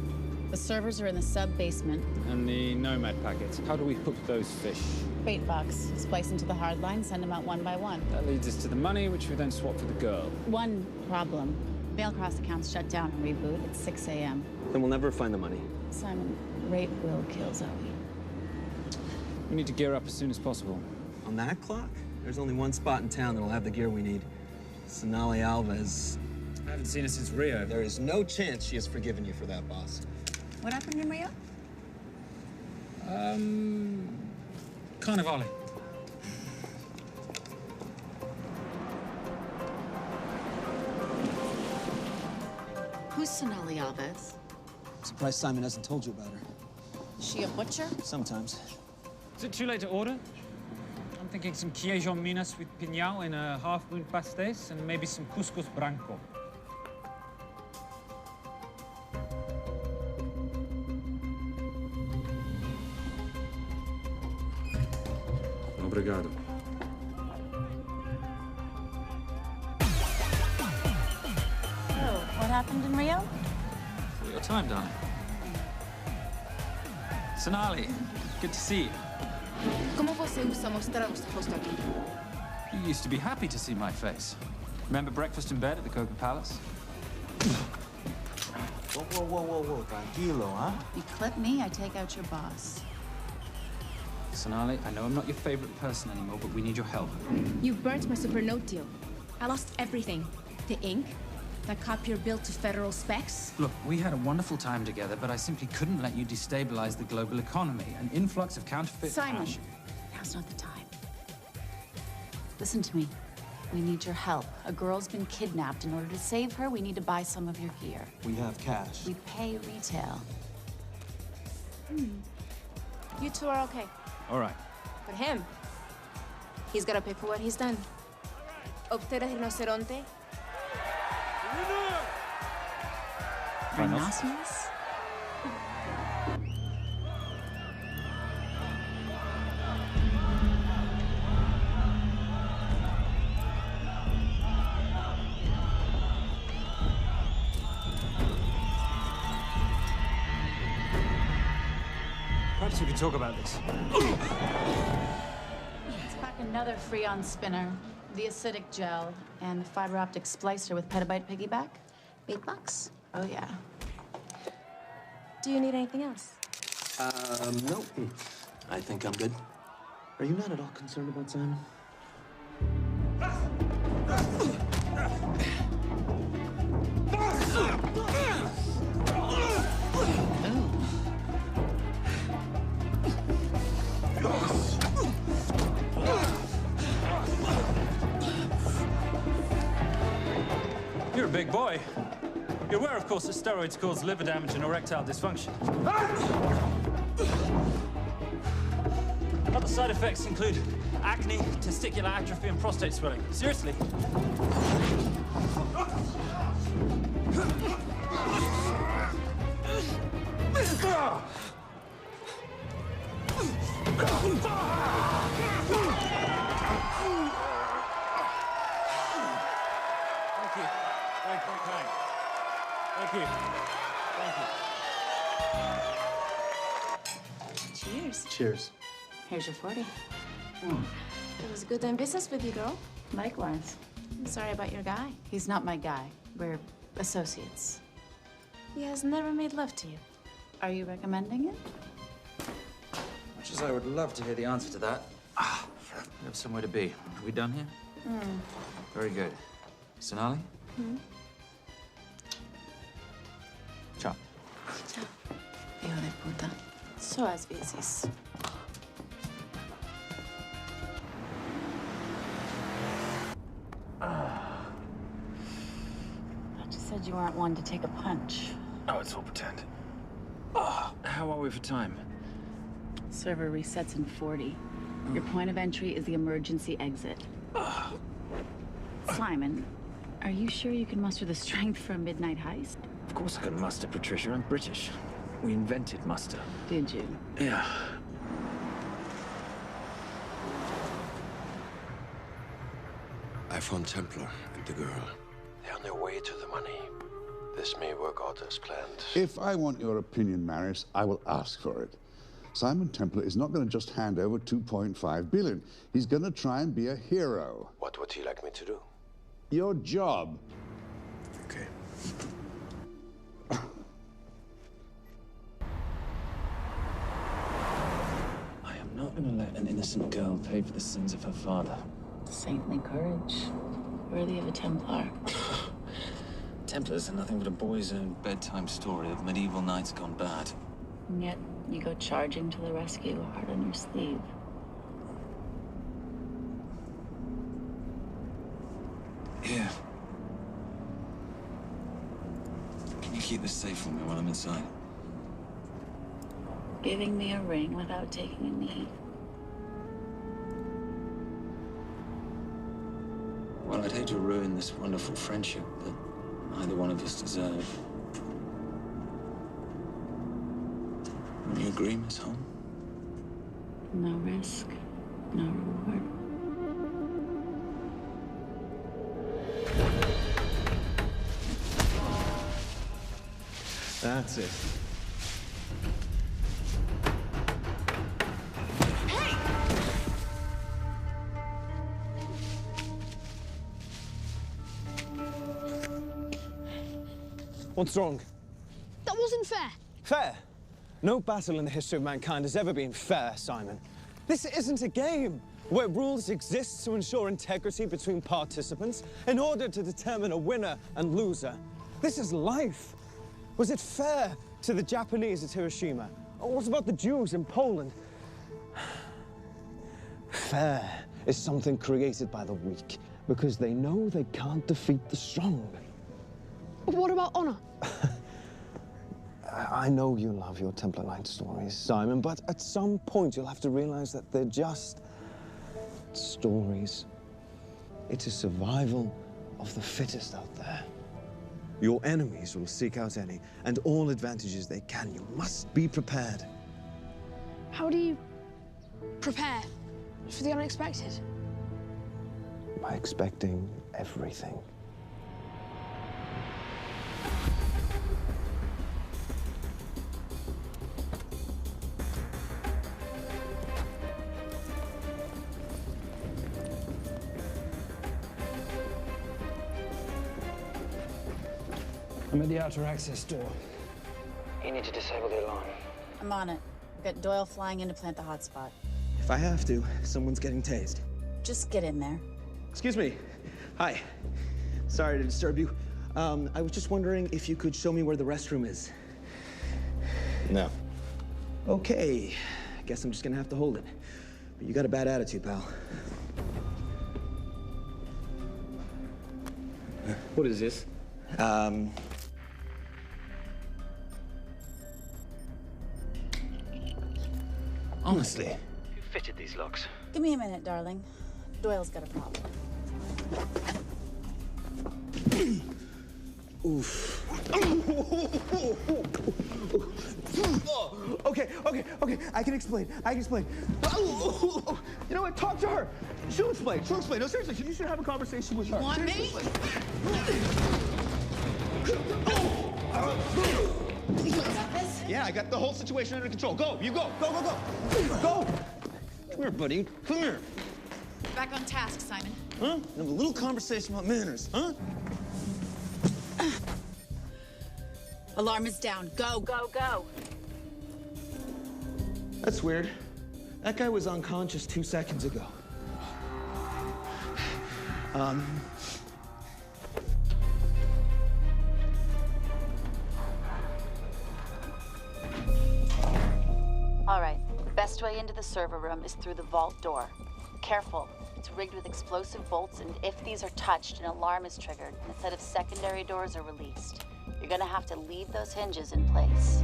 The servers are in the sub-basement. And the Nomad packets. How do we hook those fish? Bait box. Splice into the hard line, send them out one by one. That leads us to the money, which we then swap for the girl. One problem. Bailcross accounts shut down and reboot at 6 a.m. Then we'll never find the money. Simon, rape will kill Zoe. We need to gear up as soon as possible. On that clock? There's only one spot in town that'll have the gear we need. Sonali Alves. I haven't seen her since Rio. There is no chance she has forgiven you for that, boss. What happened in Rio? Carnivale. Who's Sonali Alves? Surprised Simon hasn't told you about her. Is she a butcher? Sometimes. Is it too late to order? I'm thinking some queijo minas with piñao in a half-moon pastéis and maybe some couscous branco. Obrigado. Oh, what happened in Rio? For your time, darling. Sonali, good to see you. Como você usa mostrar o seu rosto aqui? You used to be happy to see my face. Remember breakfast in bed at the Coca Palace? Whoa, tranquilo, huh? You clip me, I take out your boss. Sonali, I know I'm not your favorite person anymore, but we need your help. You burnt my supernote deal. I lost everything. The ink, that copier built to federal specs. Look, we had a wonderful time together, but I simply couldn't let you destabilize the global economy. An influx of counterfeit Simon, cash. now's not the time. Listen to me. We need your help. A girl's been kidnapped. In order to save her, we need to buy some of your gear. We have cash. We pay retail. You two are okay. All right. But him, he's gotta pay for what he's done. Obter el rinoceronte. Rhinoceros? Perhaps we could talk about this. Let's pack another Freon spinner, the acidic gel, and the fiber optic splicer with petabyte piggyback. $8. Oh, yeah. Do you need anything else? No. I think I'm good. Are you not at all concerned about Simon? You're a big boy. You're aware, of course, that steroids cause liver damage and erectile dysfunction. Other side effects include acne, testicular atrophy, and prostate swelling. Seriously. Thank you. Cheers. Cheers. Here's your 40. It was good doing business with you, girl. Likewise. I'm sorry about your guy. He's not my guy. We're associates. He has never made love to you. Are you recommending it? Much as I would love to hear the answer to that, we have somewhere to be. Are we done here? Very good. Sonali? Ciao. Ciao. Hijo de puta. Suas vezes. But you said you weren't one to take a punch. Oh, it's all pretend. How are we for time? Server resets in 40. Your point of entry is the emergency exit. Simon, are you sure you can muster the strength for a midnight heist? Of course I can muster, Patricia. I'm British. We invented muster. Did you? Yeah. I found Templar and the girl. They're on their way to the money. This may work out as planned. If I want your opinion, Maris, I will ask for it. Simon Templar is not going to just hand over 2.5 billion. He's going to try and be a hero. What would he like me to do? Your job. Okay. I am not going to let an innocent girl pay for the sins of her father. Saintly courage. Worthy of a Templar. Templars are nothing but a boy's own bedtime story of medieval knights gone bad. And yet, you go charging to the rescue, heart on your sleeve. Here. Can you keep this safe for me while I'm inside? Giving me a ring without taking a knee. Well, I'd hate to ruin this wonderful friendship that neither one of us deserve. Will you agree, Miss Holm? No risk, no reward. That's it. What's wrong? That wasn't fair. Fair? No battle in the history of mankind has ever been fair, Simon. This isn't a game where rules exist to ensure integrity between participants in order to determine a winner and loser. This is life. Was it fair to the Japanese at Hiroshima? Or what about the Jews in Poland? Fair is something created by the weak because they know they can't defeat the strong. But what about honor? I know you love your Templar Knight stories, Simon, but at some point you'll have to realize that they're just stories. It is survival of the fittest out there. Your enemies will seek out any and all advantages they can. You must be prepared. How do you prepare for the unexpected? By expecting everything. I'm at the outer access door. You need to disable the alarm. I'm on it. We've got Doyle flying in to plant the hotspot. If I have to, someone's getting tased. Just get in there. Excuse me. Hi. Sorry to disturb you. I was just wondering if you could show me where the restroom is. No. Okay. I guess I'm just gonna have to hold it. But you got a bad attitude, pal. What is this? Honestly. Who fitted these locks? Give me a minute, darling. Doyle's got a problem. Oof. Okay. I can explain. You know what? Talk to her. She'll explain. No, seriously, you should have a conversation with her. You want me? Yeah, I got the whole situation under control. Go, you go. Go. Come here, buddy. Come here. Back on task, Simon. Huh? Have a little conversation about manners, huh? Alarm is down. Go. That's weird. That guy was unconscious 2 seconds ago. All right. Best way into the server room is through the vault door. Careful. It's rigged with explosive bolts, and if these are touched, an alarm is triggered, and a set of secondary doors are released. You're gonna have to leave those hinges in place.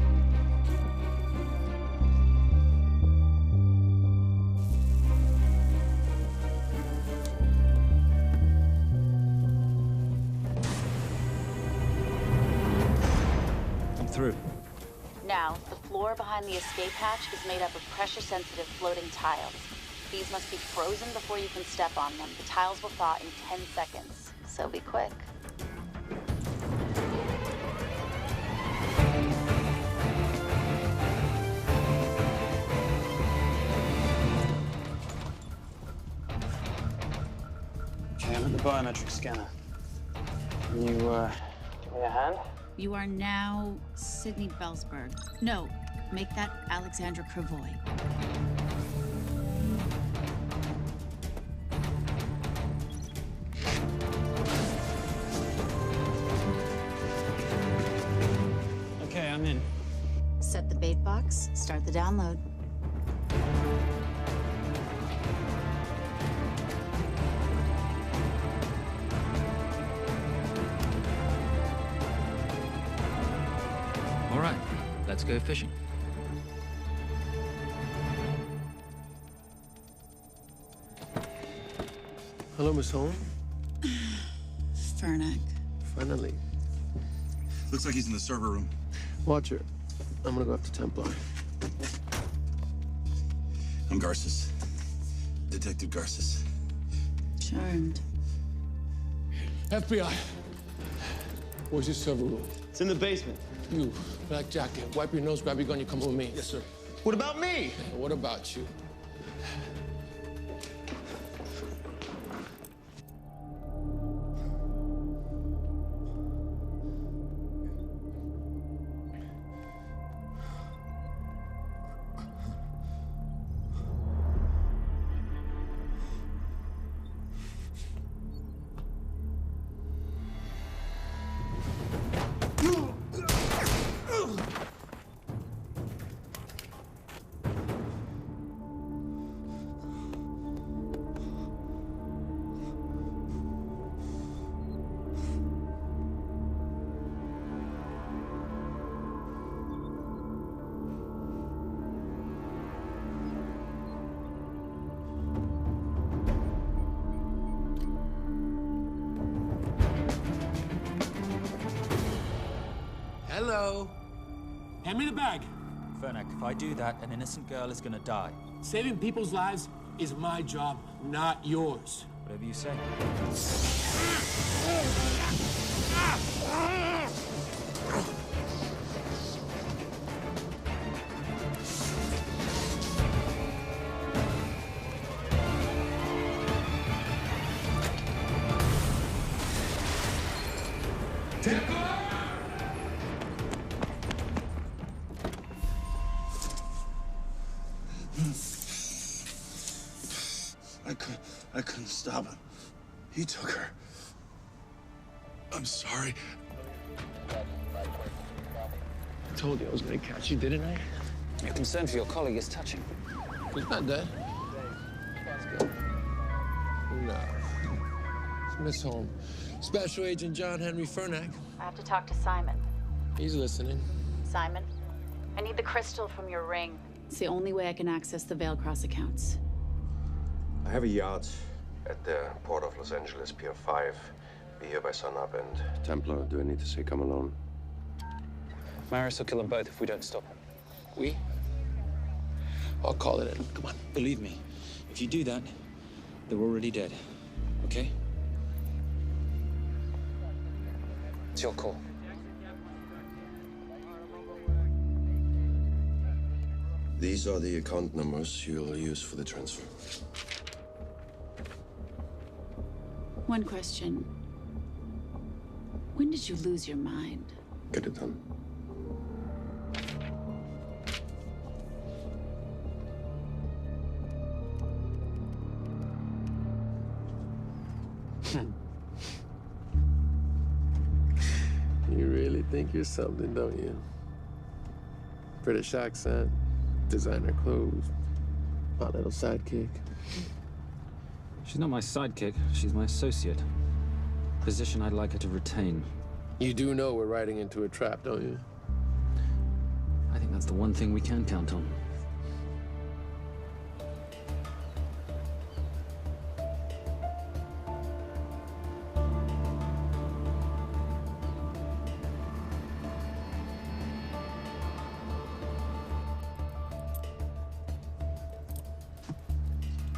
I'm through. Now, the floor behind the escape hatch is made up of pressure-sensitive floating tiles. These must be frozen before you can step on them. The tiles will thaw in 10 seconds, so be quick. Okay, I'm at the biometric scanner. Can you, give me a hand? You are now Sydney Bellsberg. No, make that Alexandra Cravoy. Okay, I'm in. Set the bait box, start the download. All right, let's go fishing. Hello, Miss Holm. Fernick. Finally. Looks like he's in the server room. Watcher, I'm gonna go after Templar. I'm Garces. Detective Garces. Charmed. FBI. Where's your server room? It's in the basement. You, black jacket, wipe your nose, grab your gun, you come with me. Yes, sir. What about me? And what about you? Hello. Hand me the bag. Fernick, if I do that, an innocent girl is gonna die. Saving people's lives is my job, not yours. Whatever you say. Stop. He took her. I'm sorry. I told you I was gonna catch you, didn't I? Your concern for your colleague is touching. He's not dead. Let's go. No. It's Miss Holmes. Special Agent John Henry Fernack. I have to talk to Simon. He's listening. Simon, I need the crystal from your ring. It's the only way I can access the Veilcross accounts. I have a yacht at the port of Los Angeles, Pier 5. Be here by sunup, and Templar, do I need to say come alone? Maris will kill them both if we don't stop him. We? I'll call it in. Come on. Believe me, if you do that, they're already dead. Okay? It's your call. These are the account numbers you'll use for the transfer. One question. When did you lose your mind? Get it done. You really think you're something, don't you? British accent, designer clothes, my little sidekick. She's not my sidekick. She's my associate. Position I'd like her to retain. You do know we're riding into a trap, don't you? I think that's the one thing we can count on.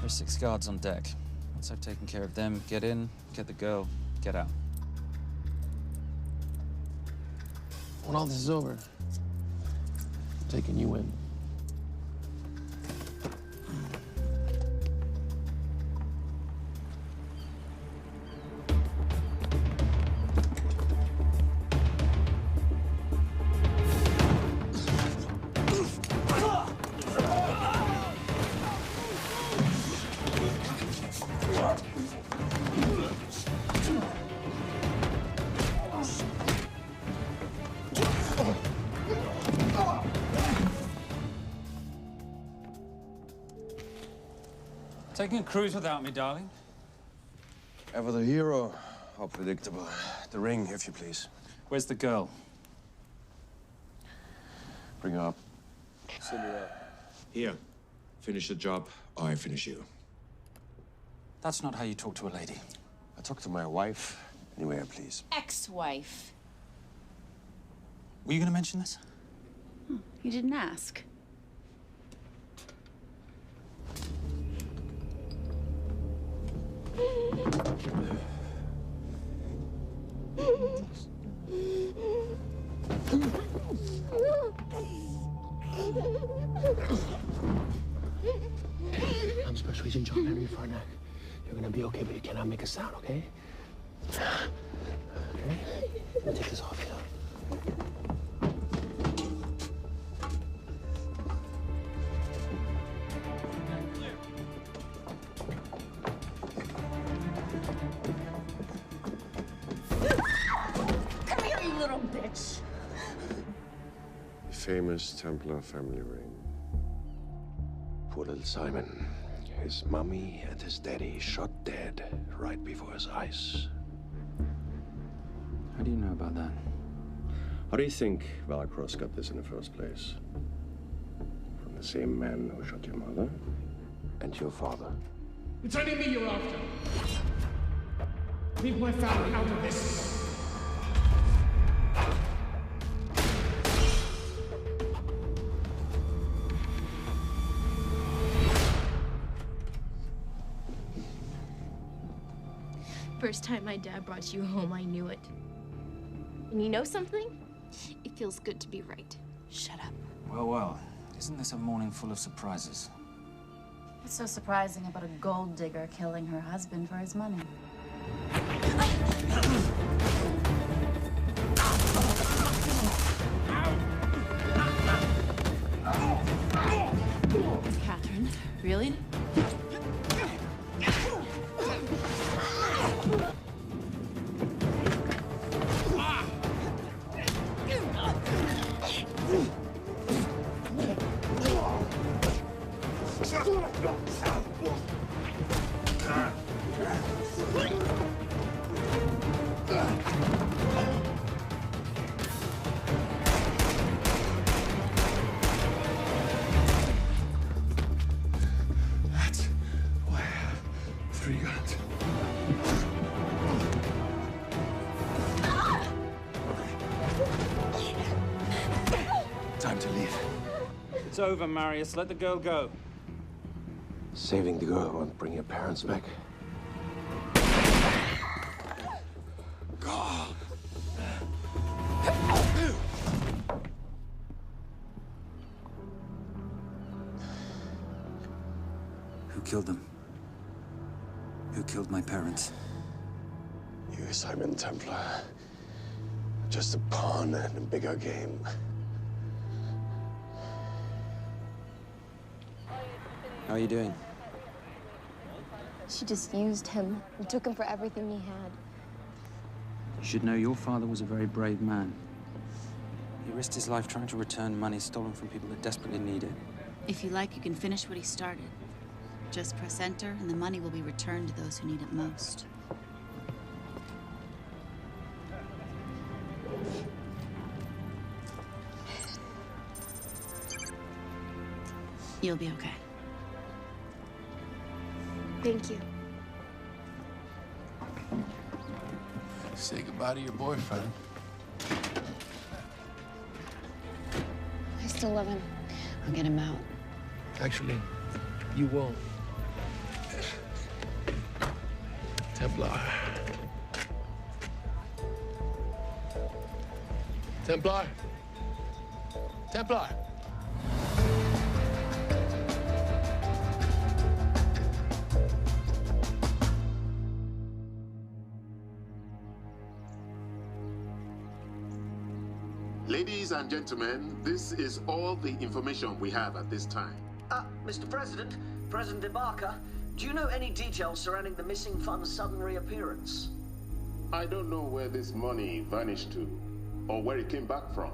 There's 6 guards on deck. Once I've taken care of them, get in, get the girl, get out. When all this is over, I'm taking you in. Taking a cruise without me, darling? Ever the hero? How predictable. The ring, if you please. Where's the girl? Bring her up. Send her up. Here. Finish the job, or I finish you. That's not how you talk to a lady. I talk to my wife anywhere, please. Ex-wife. Were you going to mention this? You didn't ask. I'm Special Agent John Henry Fernack. You're gonna be okay, but you cannot make a sound, okay? Okay? Let me take this off you. Come here, you little bitch. Famous Templar family ring. Poor little Simon. His mummy and his daddy shot dead right before his eyes. How do you know about that? How do you think Veilcross got this in the first place? From the same man who shot your mother and your father. It's only me you're after. Leave my family out of this. First time my dad brought you home, I knew it. And you know something? It feels good to be right. Shut up. Well, well. Isn't this a morning full of surprises? What's so surprising about a gold digger killing her husband for his money? Catherine, really? It's over, Marius. Let the girl go. Saving the girl won't bring your parents back. God. Who killed them? Who killed my parents? You, Simon Templar. Just a pawn in a bigger game. How are you doing? She just used him and took him for everything he had. You should know your father was a very brave man. He risked his life trying to return money stolen from people that desperately need it. If you like, you can finish what he started. Just press enter, and the money will be returned to those who need it most. You'll be okay. Thank you. Say goodbye to your boyfriend. I still love him. I'll get him out. Actually, you won't. Templar. Templar. Templar. Ladies and gentlemen, this is all the information we have at this time. Mr. President, President Ibaka, do you know any details surrounding the missing fund's sudden reappearance? I don't know where this money vanished to, or where it came back from.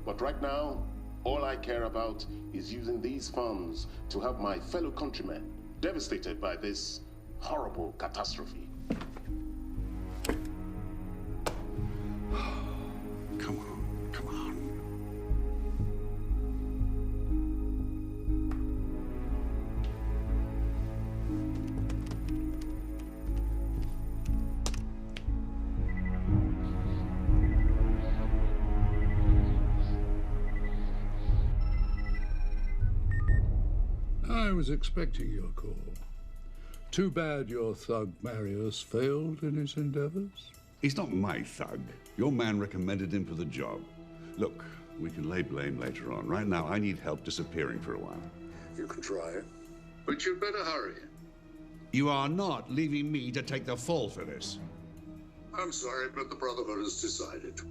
But right now, all I care about is using these funds to help my fellow countrymen devastated by this horrible catastrophe. Come on, come on. I was expecting your call. Too bad your thug Marius failed in his endeavors. He's not my thug. Your man recommended him for the job. Look, we can lay blame later on. Right now, I need help disappearing for a while. You can try, but you'd better hurry. You are not leaving me to take the fall for this. I'm sorry, but the Brotherhood has decided.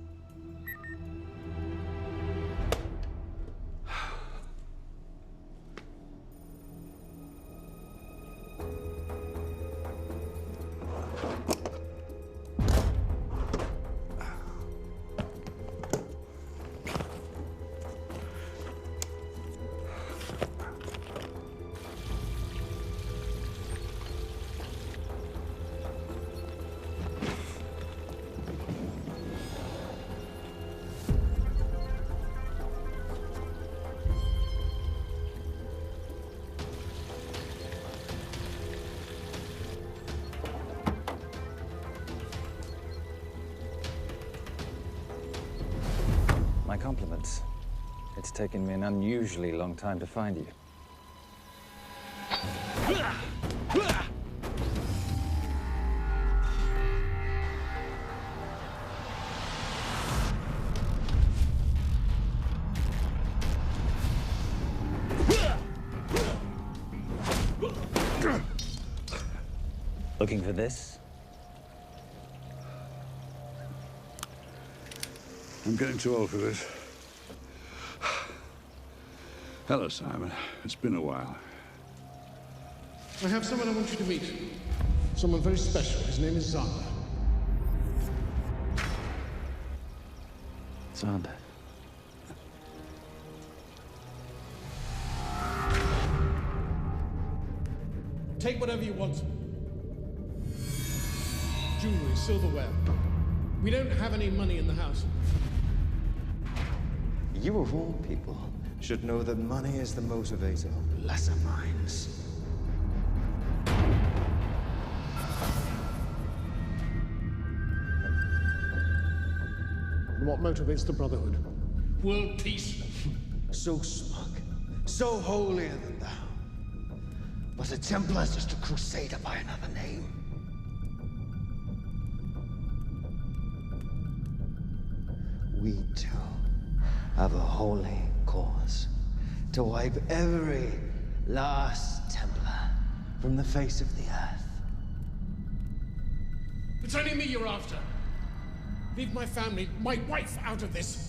My compliments. It's taken me an unusually long time to find you. Looking for this? I'm getting too old for this. Hello, Simon. It's been a while. I have someone I want you to meet. Someone very special. His name is Zan. Zan. Take whatever you want. Jewelry, silverware. We don't have any money in the house. You of all people should know that money is the motivator of lesser minds. And what motivates the Brotherhood? World peace. So smug, so holier than thou. But a Templar's just a crusader by another name. We too have a holy cause to wipe every last Templar from the face of the earth. It's only me you're after. Leave my family, my wife, out of this.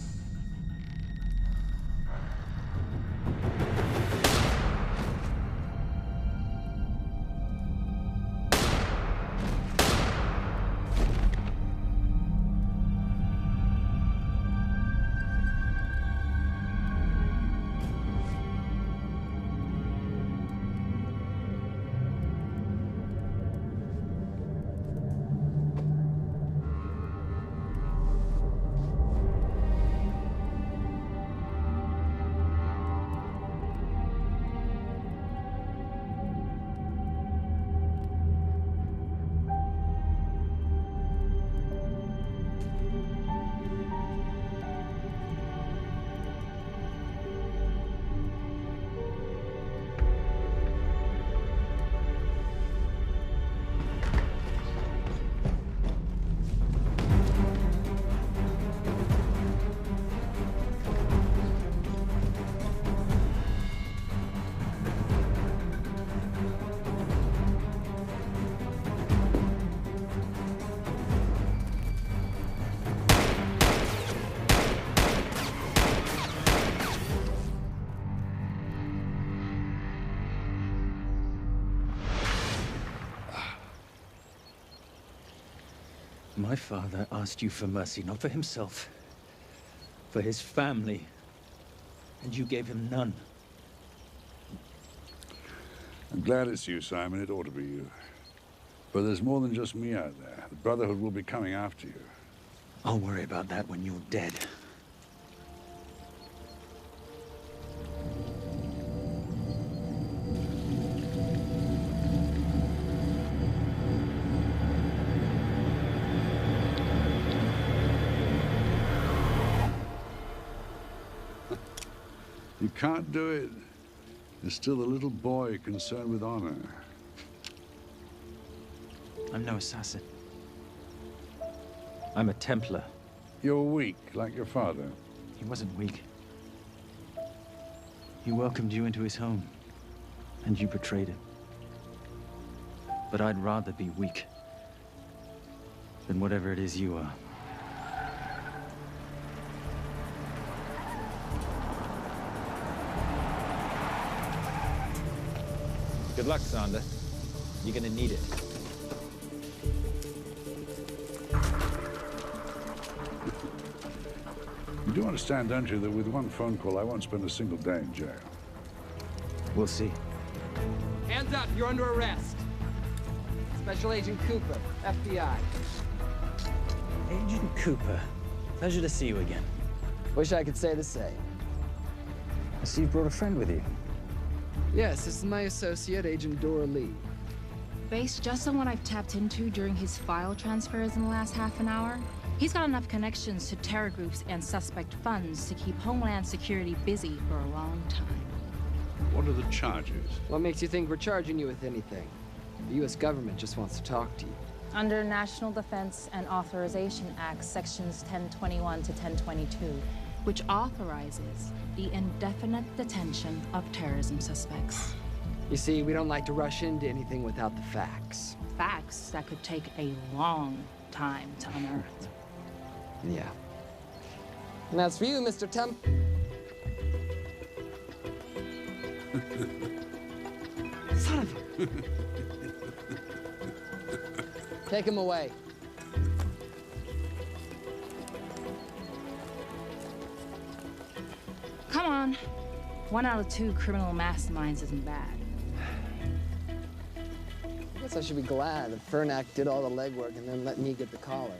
My father asked you for mercy, not for himself, for his family, and you gave him none. I'm glad it's you, Simon. It ought to be you. But there's more than just me out there. The Brotherhood will be coming after you. I'll worry about that when you're dead. You can't do it. You're still a little boy concerned with honor. I'm no assassin. I'm a Templar. You're weak, like your father. He wasn't weak. He welcomed you into his home, and you betrayed him. But I'd rather be weak than whatever it is you are. Good luck, Sander. You're gonna need it. You do understand, don't you, that with one phone call, I won't spend a single day in jail. We'll see. Hands up, you're under arrest. Special Agent Cooper, FBI. Agent Cooper, pleasure to see you again. Wish I could say the same. I see you brought a friend with you. Yes, this is my associate, Agent Dora Lee. Based just on what I've tapped into during his file transfers in the last half an hour, he's got enough connections to terror groups and suspect funds to keep Homeland Security busy for a long time. What are the charges? What makes you think we're charging you with anything? The U.S. government just wants to talk to you. Under National Defense and Authorization Act, sections 1021 to 1022, which authorizes the indefinite detention of terrorism suspects. You see, we don't like to rush into anything without the facts. Facts that could take a long time to unearth. Yeah. And that's for you, Mr. Temp. Son of a... Take him away. Come on. 1 out of 2 criminal masterminds isn't bad. I guess I should be glad that Fernak did all the legwork and then let me get the collar.